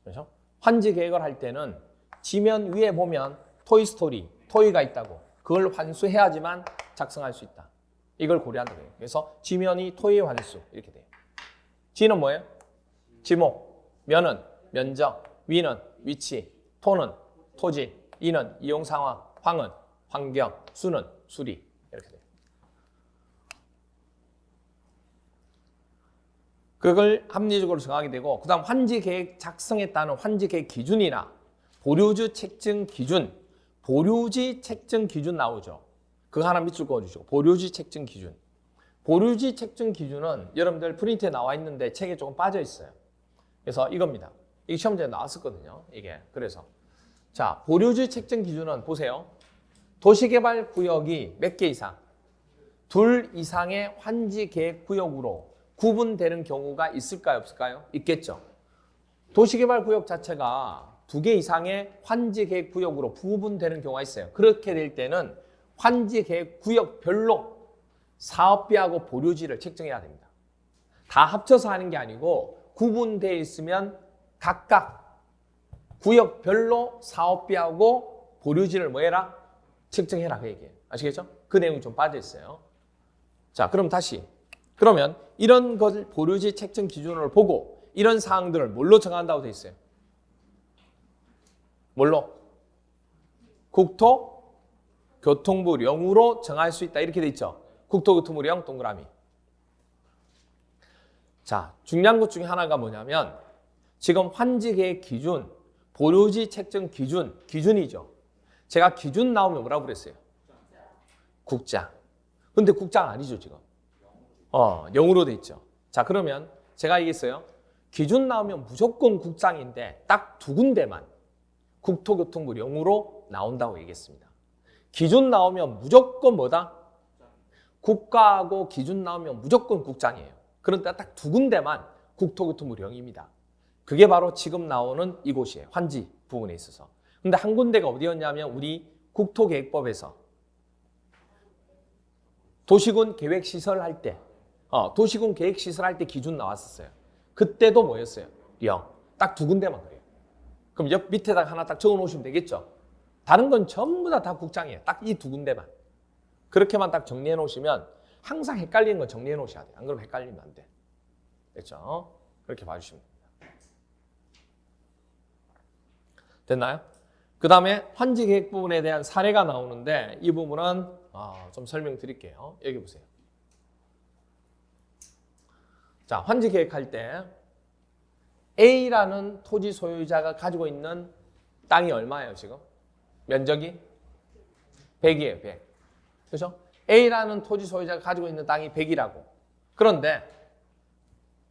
그렇죠? 환지 계획을 할 때는 지면 위에 보면 토이 스토리, 토이가 있다고. 그걸 환수해야지만 작성할 수 있다. 이걸 고려한다 거예요. 그래서 지면이 토의 환수 이렇게 돼요. 지는 뭐예요? 지목, 면은 면적, 위는 위치, 토는 토지, 이는 이용 상황, 황은 환경, 수는 수리 이렇게 돼요. 그걸 합리적으로 정하게 되고, 그 다음 환지 계획 작성에 따른 환지 계획 기준이나 보류지 책정 기준, 보류지 책정 기준 나오죠. 그거 하나 밑줄 그어주시고, 보류지 책정 기준. 보류지 책정 기준은 여러분들 프린트에 나와 있는데 책에 조금 빠져 있어요. 그래서 이겁니다. 이게 시험 문제에 나왔었거든요. 이게. 그래서 자, 보류지 책정 기준은 보세요. 도시개발 구역이 몇 개 이상? 2 이상의 환지 계획 구역으로 구분되는 경우가 있을까요? 없을까요? 있겠죠. 도시개발 구역 자체가 2개 이상의 환지 계획 구역으로 구분되는 경우가 있어요. 그렇게 될 때는 환지 계획 구역별로 사업비하고 보류지를 책정해야 됩니다. 다 합쳐서 하는 게 아니고 구분되어 있으면 각각 구역별로 사업비하고 보류지를 뭐 해라? 책정해라 그 얘기예요. 아시겠죠? 그 내용이 좀 빠져 있어요. 자, 그럼 다시. 그러면 이런 것을 보류지 책정 기준을 보고 이런 사항들을 뭘로 정한다고 되어 있어요? 뭘로? 국토교통부령으로 정할 수 있다 이렇게 돼 있죠. 국토교통부령 동그라미. 자, 중요한 것 중에 하나가 뭐냐면 지금 환지계획 기준, 보류지 책정 기준이죠. 제가 기준 나오면 뭐라고 그랬어요? 국장. 근데 국장 아니죠 지금. 0으로 돼 있죠. 자, 그러면 제가 얘기했어요. 기준 나오면 무조건 국장인데 딱 2군데만 국토교통부 0으로 나온다고 얘기했습니다. 기준 나오면 무조건 뭐다? 국가하고 기준 나오면 무조건 국장이에요. 그런데 딱 2군데만 국토교통부 0입니다. 그게 바로 지금 나오는 이곳이에요. 환지 부분에 있어서. 근데 한 군데가 어디였냐면 우리 국토계획법에서 도시군 계획시설 할 때, 도시군 계획시설 할 때 기준 나왔었어요. 그때도 뭐였어요? 0. 딱 2군데만 그래요. 그럼 옆 밑에다가 하나 딱 적어 놓으시면 되겠죠? 다른 건 전부 다 국장이에요. 딱 이 2군데만. 그렇게만 딱 정리해 놓으시면 항상 헷갈리는 건 정리해 놓으셔야 돼요. 안 그러면 헷갈리면 안 돼. 됐죠? 그렇게 봐주시면 됩니다. 됐나요? 그 다음에 환지 계획 부분에 대한 사례가 나오는데 이 부분은 좀 설명드릴게요. 여기 보세요. 자, 환지 계획할 때 A라는 토지 소유자가 가지고 있는 땅이 얼마예요, 지금? 면적이 100이에요, 100. 그렇죠? A라는 토지 소유자가 가지고 있는 땅이 100이라고. 그런데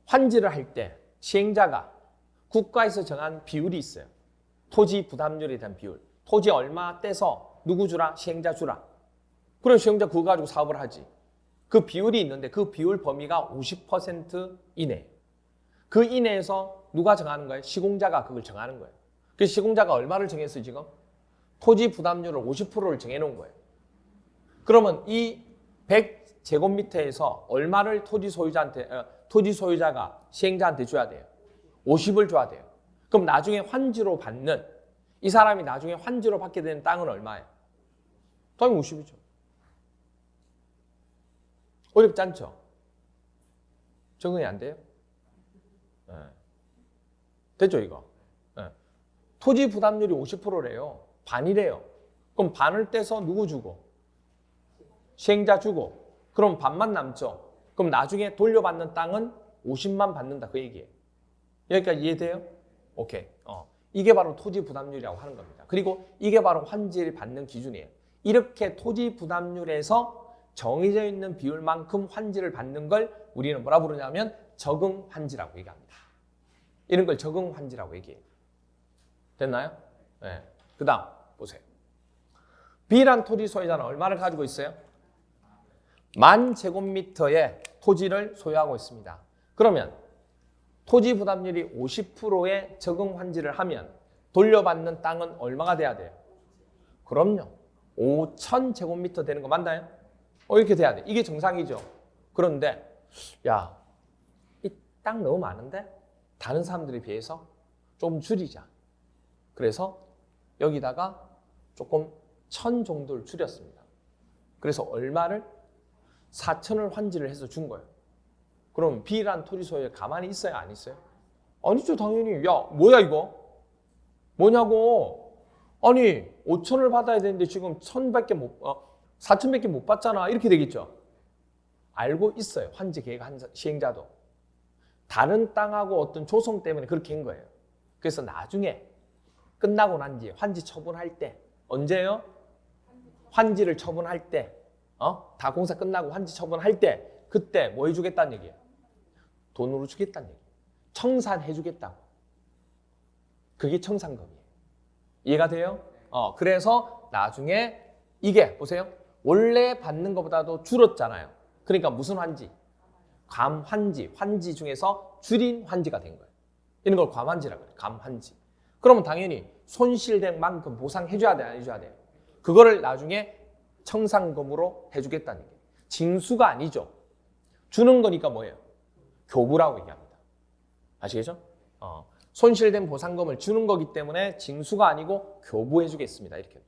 환지를 할 때 시행자가 국가에서 정한 비율이 있어요. 토지 부담률에 대한 비율. 토지 얼마 떼서 누구 주라? 시행자 주라. 그럼 시행자 그거 가지고 사업을 하지. 그 비율이 있는데 그 비율 범위가 50% 이내. 그 이내에서 누가 정하는 거예요? 시공자가 그걸 정하는 거예요. 그 시공자가 얼마를 정했어요, 지금? 토지 부담률을 50%를 정해놓은 거예요. 그러면 이 100제곱미터에서 얼마를 토지 소유자가 시행자한테 줘야 돼요? 50을 줘야 돼요. 그럼 나중에 환지로 받는, 이 사람이 나중에 환지로 받게 되는 땅은 얼마예요? 당연히 50이죠. 어렵지 않죠? 적응이 안 돼요? 네. 됐죠, 이거? 네. 토지 부담률이 50%래요. 반이래요. 그럼 반을 떼서 누구 주고? 시행자 주고. 그럼 반만 남죠. 그럼 나중에 돌려받는 땅은 50만 받는다, 그 얘기예요. 여기까지 이해돼요? 오케이. 이게 바로 토지 부담률이라고 하는 겁니다. 그리고 이게 바로 환지를 받는 기준이에요. 이렇게 토지 부담률에서 정해져 있는 비율만큼 환지를 받는 걸 우리는 뭐라 부르냐면 적응 환지라고 얘기합니다. 이런 걸 적응 환지라고 얘기해요. 됐나요? 네. 그 다음 보세요. B란 토지 소유자는 얼마를 가지고 있어요? 10,000제곱미터의 토지를 소유하고 있습니다. 그러면 토지 부담률이 50%의 적응 환지를 하면 돌려받는 땅은 얼마가 돼야 돼요? 그럼요. 5,000제곱미터 되는 거 맞나요? 이렇게 돼야 돼. 이게 정상이죠. 그런데 야, 이 땅 너무 많은데 다른 사람들에 비해서 좀 줄이자. 그래서 여기다가 조금 1,000 정도를 줄였습니다. 그래서 얼마를? 4,000을 환지를 해서 준 거예요. 그럼 B란 토지 소유에 가만히 있어요, 안 있어요? 아니죠, 당연히. 야, 뭐야 이거? 뭐냐고. 아니 5,000을 받아야 되는데 지금 4,000밖에 못 받잖아. 이렇게 되겠죠. 알고 있어요. 환지 계획 시행자도. 다른 땅하고 어떤 조성 때문에 그렇게 한 거예요. 그래서 나중에 끝나고 난 뒤에 환지 처분할 때, 언제요? 환지를 처분할 때, 다 공사 끝나고 환지 처분할 때, 그때 뭐 해주겠다는 얘기예요? 돈으로 주겠다는 얘기예요. 청산해 주겠다고. 그게 청산금이에요. 이해가 돼요? 그래서 나중에 이게 보세요. 원래 받는 것보다도 줄었잖아요. 그러니까 무슨 환지? 감환지, 환지 중에서 줄인 환지가 된 거예요. 이런 걸 감환지라고 해요. 감환지. 그러면 당연히 손실된 만큼 보상해줘야 돼, 안 해줘야 돼요? 그거를 나중에 청산금으로 해주겠다는 얘기예요. 징수가 아니죠. 주는 거니까 뭐예요? 교부라고 얘기합니다. 아시겠죠? 손실된 보상금을 주는 거기 때문에 징수가 아니고 교부해주겠습니다. 이렇게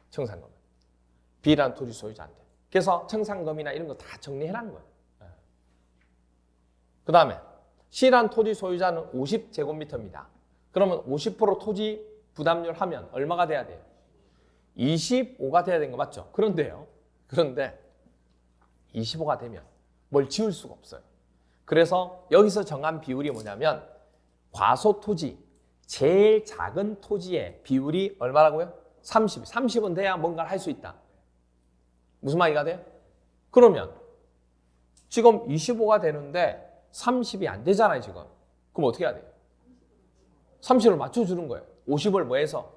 청산금. B라는 토지 소유자한테. 그래서 청산금이나 이런 거 다 정리해놓은 거예요. 그 다음에 C라는 토지 소유자는 50제곱미터입니다. 그러면 50% 토지 부담률 하면 얼마가 돼야 돼요? 25가 돼야 되는 거 맞죠? 그런데 25가 되면 뭘 지을 수가 없어요. 그래서 여기서 정한 비율이 뭐냐면 과소토지, 제일 작은 토지의 비율이 얼마라고요? 30. 30은 돼야 뭔가를 할 수 있다. 무슨 말이가 돼요? 그러면 지금 25가 되는데 30이 안 되잖아요, 지금. 그럼 어떻게 해야 돼요? 30을 맞춰주는 거예요. 50을 뭐 해서?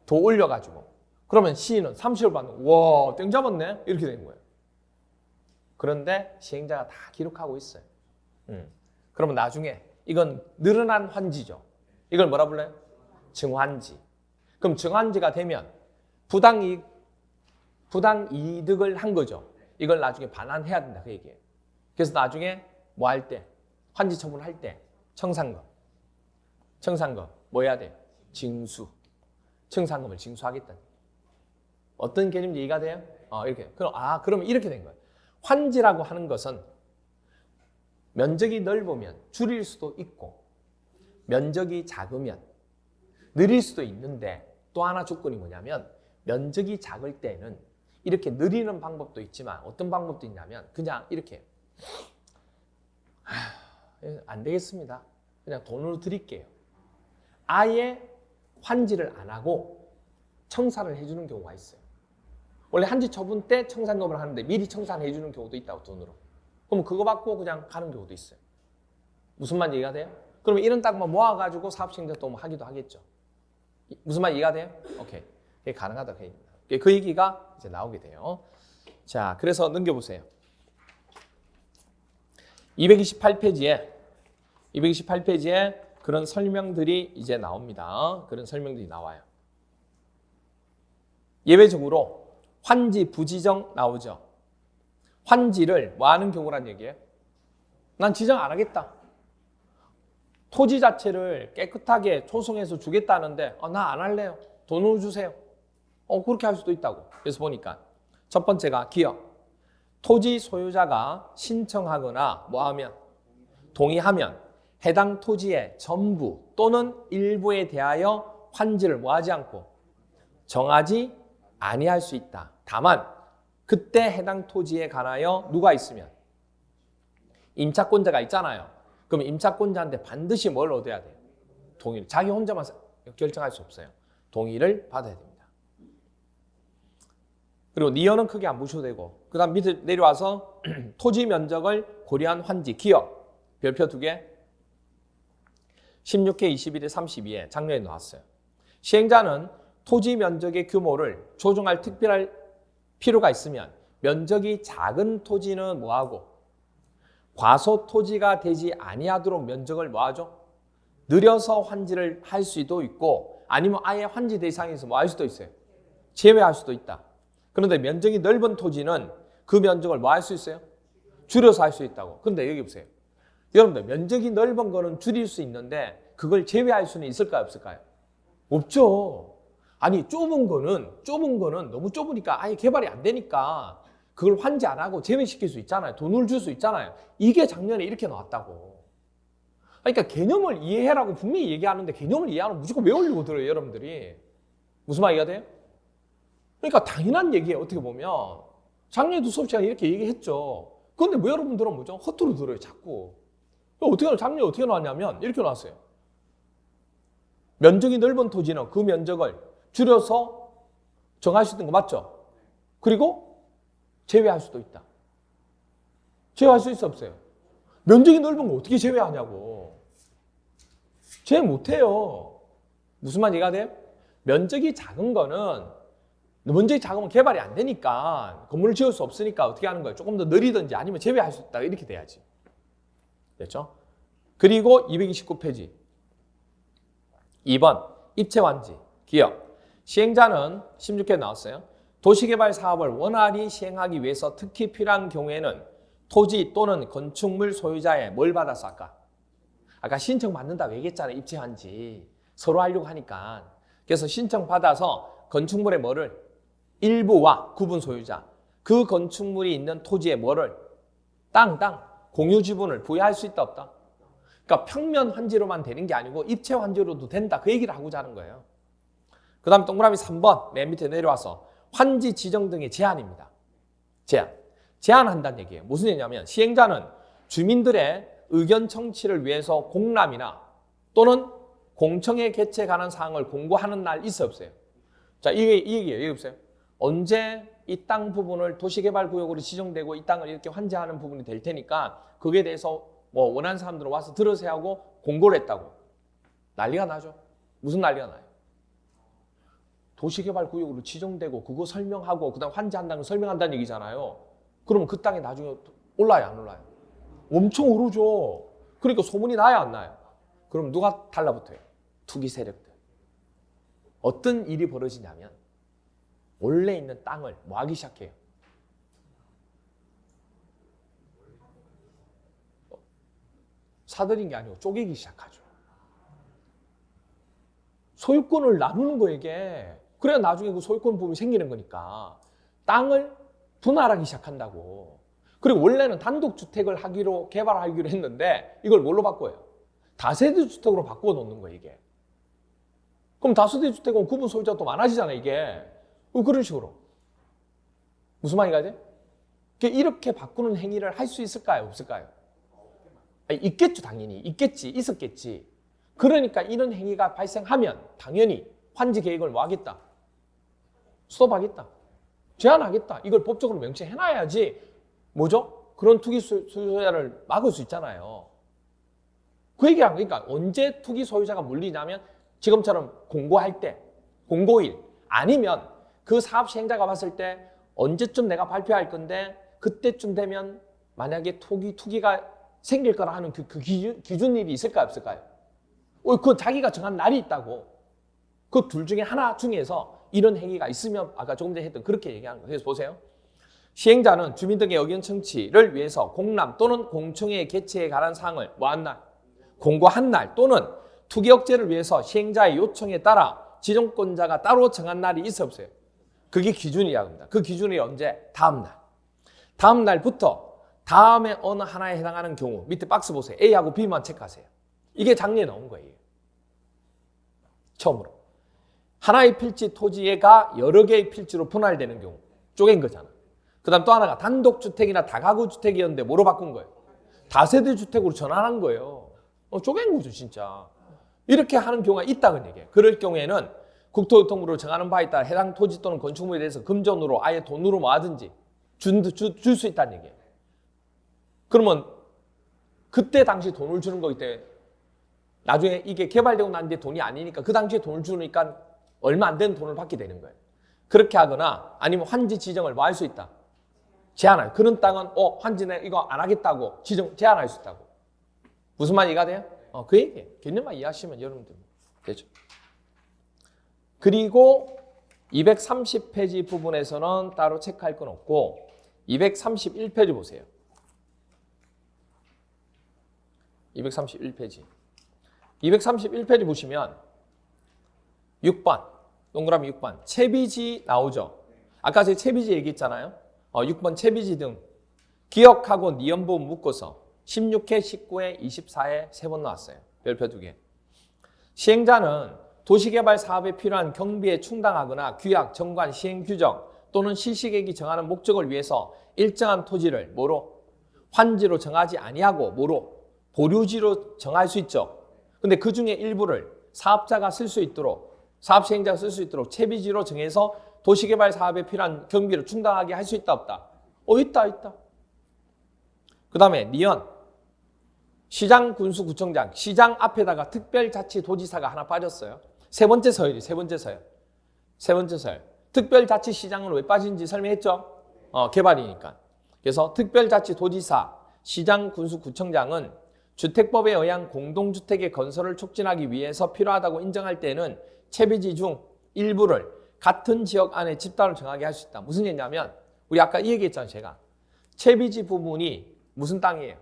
더 올려가지고. 그러면 C는 30을 받는, 와, 땡 잡았네? 이렇게 되는 거예요. 그런데 시행자가 다 기록하고 있어요. 그러면 나중에 이건 늘어난 환지죠. 이걸 뭐라 불러요? 증환지. 그럼 증환지가 되면 부당이득을 한 거죠. 이걸 나중에 반환해야 된다, 그 얘기예요. 그래서 나중에 뭐 할 때? 환지 처분할 때 청산금 뭐 해야 돼요? 징수. 청산금을 징수하겠다는 얘기예요. 어떤 개념인지 이해가 돼요? 이렇게. 그러면 이렇게 된 거예요. 환지라고 하는 것은 면적이 넓으면 줄일 수도 있고 면적이 작으면 늘릴 수도 있는데 또 하나 조건이 뭐냐면 면적이 작을 때는 이렇게 늘리는 방법도 있지만 어떤 방법도 있냐면 그냥 이렇게 안 되겠습니다. 그냥 돈으로 드릴게요. 아예 환지를 안 하고 청산을 해주는 경우가 있어요. 원래 환지 처분 때 청산금을 하는데 미리 청산해 주는 경우도 있다고, 돈으로. 그럼 그거 받고 그냥 가는 경우도 있어요. 무슨 말 이해가 돼요? 그러면 이런 땅만 모아가지고 사업시행자 또 하기도 하겠죠. 무슨 말 이해가 돼요? 오케이. 그게 가능하다, 그 얘기입니다. 그 얘기가 이제 나오게 돼요. 자, 그래서 넘겨보세요. 228페이지에 그런 설명들이 이제 나옵니다. 그런 설명들이 나와요. 예외적으로 환지 부지정 나오죠. 환지를 뭐 하는 경우란 얘기예요? 난 지정 안 하겠다. 토지 자체를 깨끗하게 초성해서 주겠다는데 나 안 할래요. 돈을 주세요. 그렇게 할 수도 있다고. 그래서 보니까 첫 번째가 기억. 토지 소유자가 신청하거나 뭐하면 동의하면 해당 토지의 전부 또는 일부에 대하여 환지를 뭐하지 않고 정하지 아니할 수 있다. 다만 그때 해당 토지에 관하여 누가 있으면 임차권자가 있잖아요. 그럼 임차권자한테 반드시 뭘 얻어야 돼요? 동의를. 자기 혼자만 결정할 수 없어요. 동의를 받아야 됩니다. 그리고 니은은 크게 안 붙여도 되고 그 다음 밑에 내려와서 토지 면적을 고려한 환지, 기억, 별표 2개 16회 21회 32회 작년에 나왔어요. 시행자는 토지 면적의 규모를 조정할 특별할 필요가 있으면 면적이 작은 토지는 뭐하고 과소 토지가 되지 아니하도록 면적을 뭐하죠? 늘려서 환지를 할 수도 있고 아니면 아예 환지 대상에서 뭐 할 수도 있어요. 제외할 수도 있다. 그런데 면적이 넓은 토지는 그 면적을 뭐 할 수 있어요? 줄여서 할 수 있다고. 그런데 여기 보세요. 여러분들 면적이 넓은 거는 줄일 수 있는데 그걸 제외할 수는 있을까요? 없을까요? 없죠. 아니 좁은 거는 너무 좁으니까 아예 개발이 안 되니까 그걸 환지 안 하고 제외시킬 수 있잖아요. 돈을 줄 수 있잖아요. 이게 작년에 이렇게 나왔다고. 그러니까 개념을 이해해라고 분명히 얘기하는데 개념을 이해하면 무조건 외우려고 들어요. 여러분들이. 무슨 말이가 돼요? 그러니까 당연한 얘기예요. 어떻게 보면. 작년에도 수업 시간에 이렇게 얘기했죠. 그런데 왜 여러분들은 뭐죠? 허투루 들어요. 자꾸. 작년에 어떻게 나왔냐면 이렇게 나왔어요. 면적이 넓은 토지는 그 면적을 줄여서 정할 수 있는 거 맞죠? 그리고 제외할 수도 있다. 제외할 수 있어 없어요? 면적이 넓은 거 어떻게 제외하냐고. 제외 못해요. 무슨 말 이해가 돼요? 면적이 작은 거는 면적이 작으면 개발이 안 되니까 건물을 지을 수 없으니까 어떻게 하는 거예요? 조금 더 느리든지 아니면 제외할 수 있다. 이렇게 돼야지. 됐죠? 그리고 229페이지 2번 입체환지 기억. 시행자는 16회 나왔어요. 도시개발 사업을 원활히 시행하기 위해서 특히 필요한 경우에는 토지 또는 건축물 소유자의 뭘 받았어 아까 신청 받는다고 얘기했잖아요. 입체환지 서로 하려고 하니까. 그래서 신청 받아서 건축물의 뭐를 일부와 구분 소유자 그 건축물이 있는 토지의 뭐를 땅 공유 지분을 부여할 수 있다 없다. 그러니까 평면 환지로만 되는 게 아니고 입체 환지로도 된다. 그 얘기를 하고자 하는 거예요. 그 다음 동그라미 3번 맨 밑에 내려와서 환지 지정 등의 제한입니다. 제한한다는 얘기예요. 무슨 얘기냐면 시행자는 주민들의 의견 청취를 위해서 공람이나 또는 공청회 개최에 관한 사항을 공고하는 날 있어 없어요? 자, 이 얘기예요. 여기 보세요. 언제 이 땅 부분을 도시개발구역으로 지정되고 이 땅을 이렇게 환지하는 부분이 될 테니까 거기에 대해서 뭐 원하는 사람들은 와서 들으세요 하고 공고를 했다고. 난리가 나죠. 무슨 난리가 나요? 도시개발구역으로 지정되고 그거 설명하고 그다음 환지한다는 걸 설명한다는 얘기잖아요. 그러면 그 땅에 나중에 올라요 안 올라요? 엄청 오르죠. 그러니까 소문이 나야 안 나요? 그럼 누가 달라붙어요? 투기 세력들. 어떤 일이 벌어지냐면 원래 있는 땅을 뭐 하기 시작해요? 사들인 게 아니고 쪼개기 시작하죠. 소유권을 나누는 거 이게. 그래야 나중에 그 소유권 부분이 생기는 거니까. 땅을 분할하기 시작한다고. 그리고 원래는 단독주택을 개발하기로 했는데 이걸 뭘로 바꿔요? 다세대 주택으로 바꿔 놓는 거예요 이게. 그럼 다세대 주택은 구분 소유자가 또 많아지잖아요 이게. 그런 식으로. 무슨 말인가 돼? 이렇게 바꾸는 행위를 할 수 있을까요? 없을까요? 아니, 있겠죠 당연히. 있겠지. 있었겠지. 그러니까 이런 행위가 발생하면 당연히 환지 계획을 뭐 하겠다? 스톱하겠다. 제한하겠다. 이걸 법적으로 명시해놔야지 뭐죠? 그런 투기 소유자를 막을 수 있잖아요. 그 얘기한 거니까 언제 투기 소유자가 물리냐면 지금처럼 공고할 때, 공고일 아니면 그 사업 시행자가 봤을 때 언제쯤 내가 발표할 건데 그때쯤 되면 만약에 투기가 생길 거라 하는 그 기준일이 있을까요? 없을까요? 그 자기가 정한 날이 있다고. 그 둘 중에 하나 중에서 이런 행위가 있으면 아까 조금 전에 했던 그렇게 얘기하는 거예요. 그래서 보세요. 시행자는 주민 등의 의견 청취를 위해서 공람 또는 공청회 개최에 관한 사항을 뭐한 날? 공고한 날 또는 투기 억제를 위해서 시행자의 요청에 따라 지정권자가 따로 정한 날이 있어 없어요? 그게 기준이라고 합니다. 그 기준이 언제? 다음 날. 다음 날부터 다음에 어느 하나에 해당하는 경우 밑에 박스 보세요. A하고 B만 체크하세요. 이게 작년에 나온 거예요. 처음으로. 하나의 필지 토지가 여러 개의 필지로 분할되는 경우 쪼갠 거잖아. 그 다음 또 하나가 단독주택이나 다가구 주택이었는데 뭐로 바꾼 거예요? 다세대 주택으로 전환한 거예요. 쪼갠 거죠 진짜. 이렇게 하는 경우가 있다는 얘기예요. 그럴 경우에는 국토교통부로 정하는 바에 따라 해당 토지 또는 건축물에 대해서 금전으로 아예 돈으로 뭐하든지 줄 수 있다는 얘기예요. 그러면 그때 당시 돈을 주는 거기 때문에 나중에 이게 개발되고 난 뒤에 돈이 아니니까 그 당시에 돈을 주니까 얼마 안 되는 돈을 받게 되는 거예요. 그렇게 하거나 아니면 환지 지정을 뭐 할 수 있다? 제한할. 그런 땅은 환지는 이거 안 하겠다고 제한할 수 있다고. 무슨 말 이해가 돼요? 그 얘기예요. 개념만 이해하시면 여러분들 되죠. 그리고 230페이지 부분에서는 따로 체크할 건 없고 231페이지 보세요. 231페이지. 231페이지 보시면 6번, 동그라미 6번. 채비지 나오죠. 아까 제가 채비지 얘기했잖아요. 6번 채비지 등 기억하고 니은부 묶어서 16회, 19회, 24회 3번 나왔어요. 별표 2개. 시행자는 도시개발 사업에 필요한 경비에 충당하거나 규약, 정관, 시행 규정 또는 실시계획이 정하는 목적을 위해서 일정한 토지를 뭐로? 환지로 정하지 아니하고 뭐로? 보류지로 정할 수 있죠. 근데 그 중에 일부를 사업자가 쓸 수 있도록, 사업 시행자가 쓸 수 있도록 채비지로 정해서 도시개발 사업에 필요한 경비를 충당하게 할 수 있다 없다? 있다. 그 다음에 니은 시장, 군수, 구청장, 시장 앞에다가 특별자치도지사가 하나 빠졌어요. 세 번째 서열이 세 번째 서열. 특별자치시장은 왜 빠진지 설명했죠? 개발이니까. 그래서 특별자치도지사, 시장, 군수, 구청장은 주택법에 의한 공동주택의 건설을 촉진하기 위해서 필요하다고 인정할 때는 채비지 중 일부를 같은 지역 안에 집단으로 정하게 할 수 있다. 무슨 얘기냐면 우리 아까 이 얘기했잖아요. 제가 채비지 부분이 무슨 땅이에요?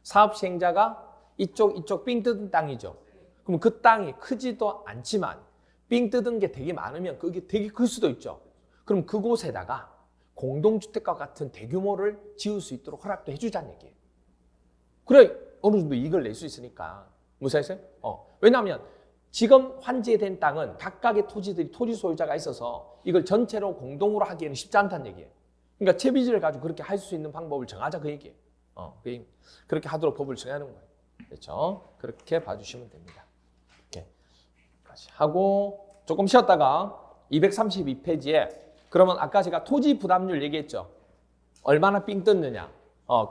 사업 시행자가 이쪽 삥 뜯은 땅이죠. 그럼 그 땅이 크지도 않지만 삥 뜯은 게 되게 많으면 그게 되게 클 수도 있죠. 그럼 그곳에다가 공동주택과 같은 대규모를 지을 수 있도록 허락도 해주자는 얘기예요. 그래 어느 정도 이익을 낼 수 있으니까. 무슨 말이세요? 왜냐하면 지금 환지된 땅은 각각의 토지들이 토지 소유자가 있어서 이걸 전체로 공동으로 하기에는 쉽지 않다는 얘기예요. 그러니까 채비지를 가지고 그렇게 할 수 있는 방법을 정하자 그 얘기예요. 그렇게 하도록 법을 정하는 거예요. 그렇죠? 그렇게 봐주시면 됩니다. 이렇게 하고 조금 쉬었다가 232페이지에 그러면 아까 제가 토지 부담률 얘기했죠. 얼마나 삥 뜯느냐.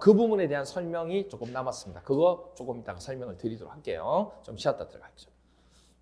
그 부분에 대한 설명이 조금 남았습니다. 그거 조금 이따가 설명을 드리도록 할게요. 좀 쉬었다 들어가겠죠.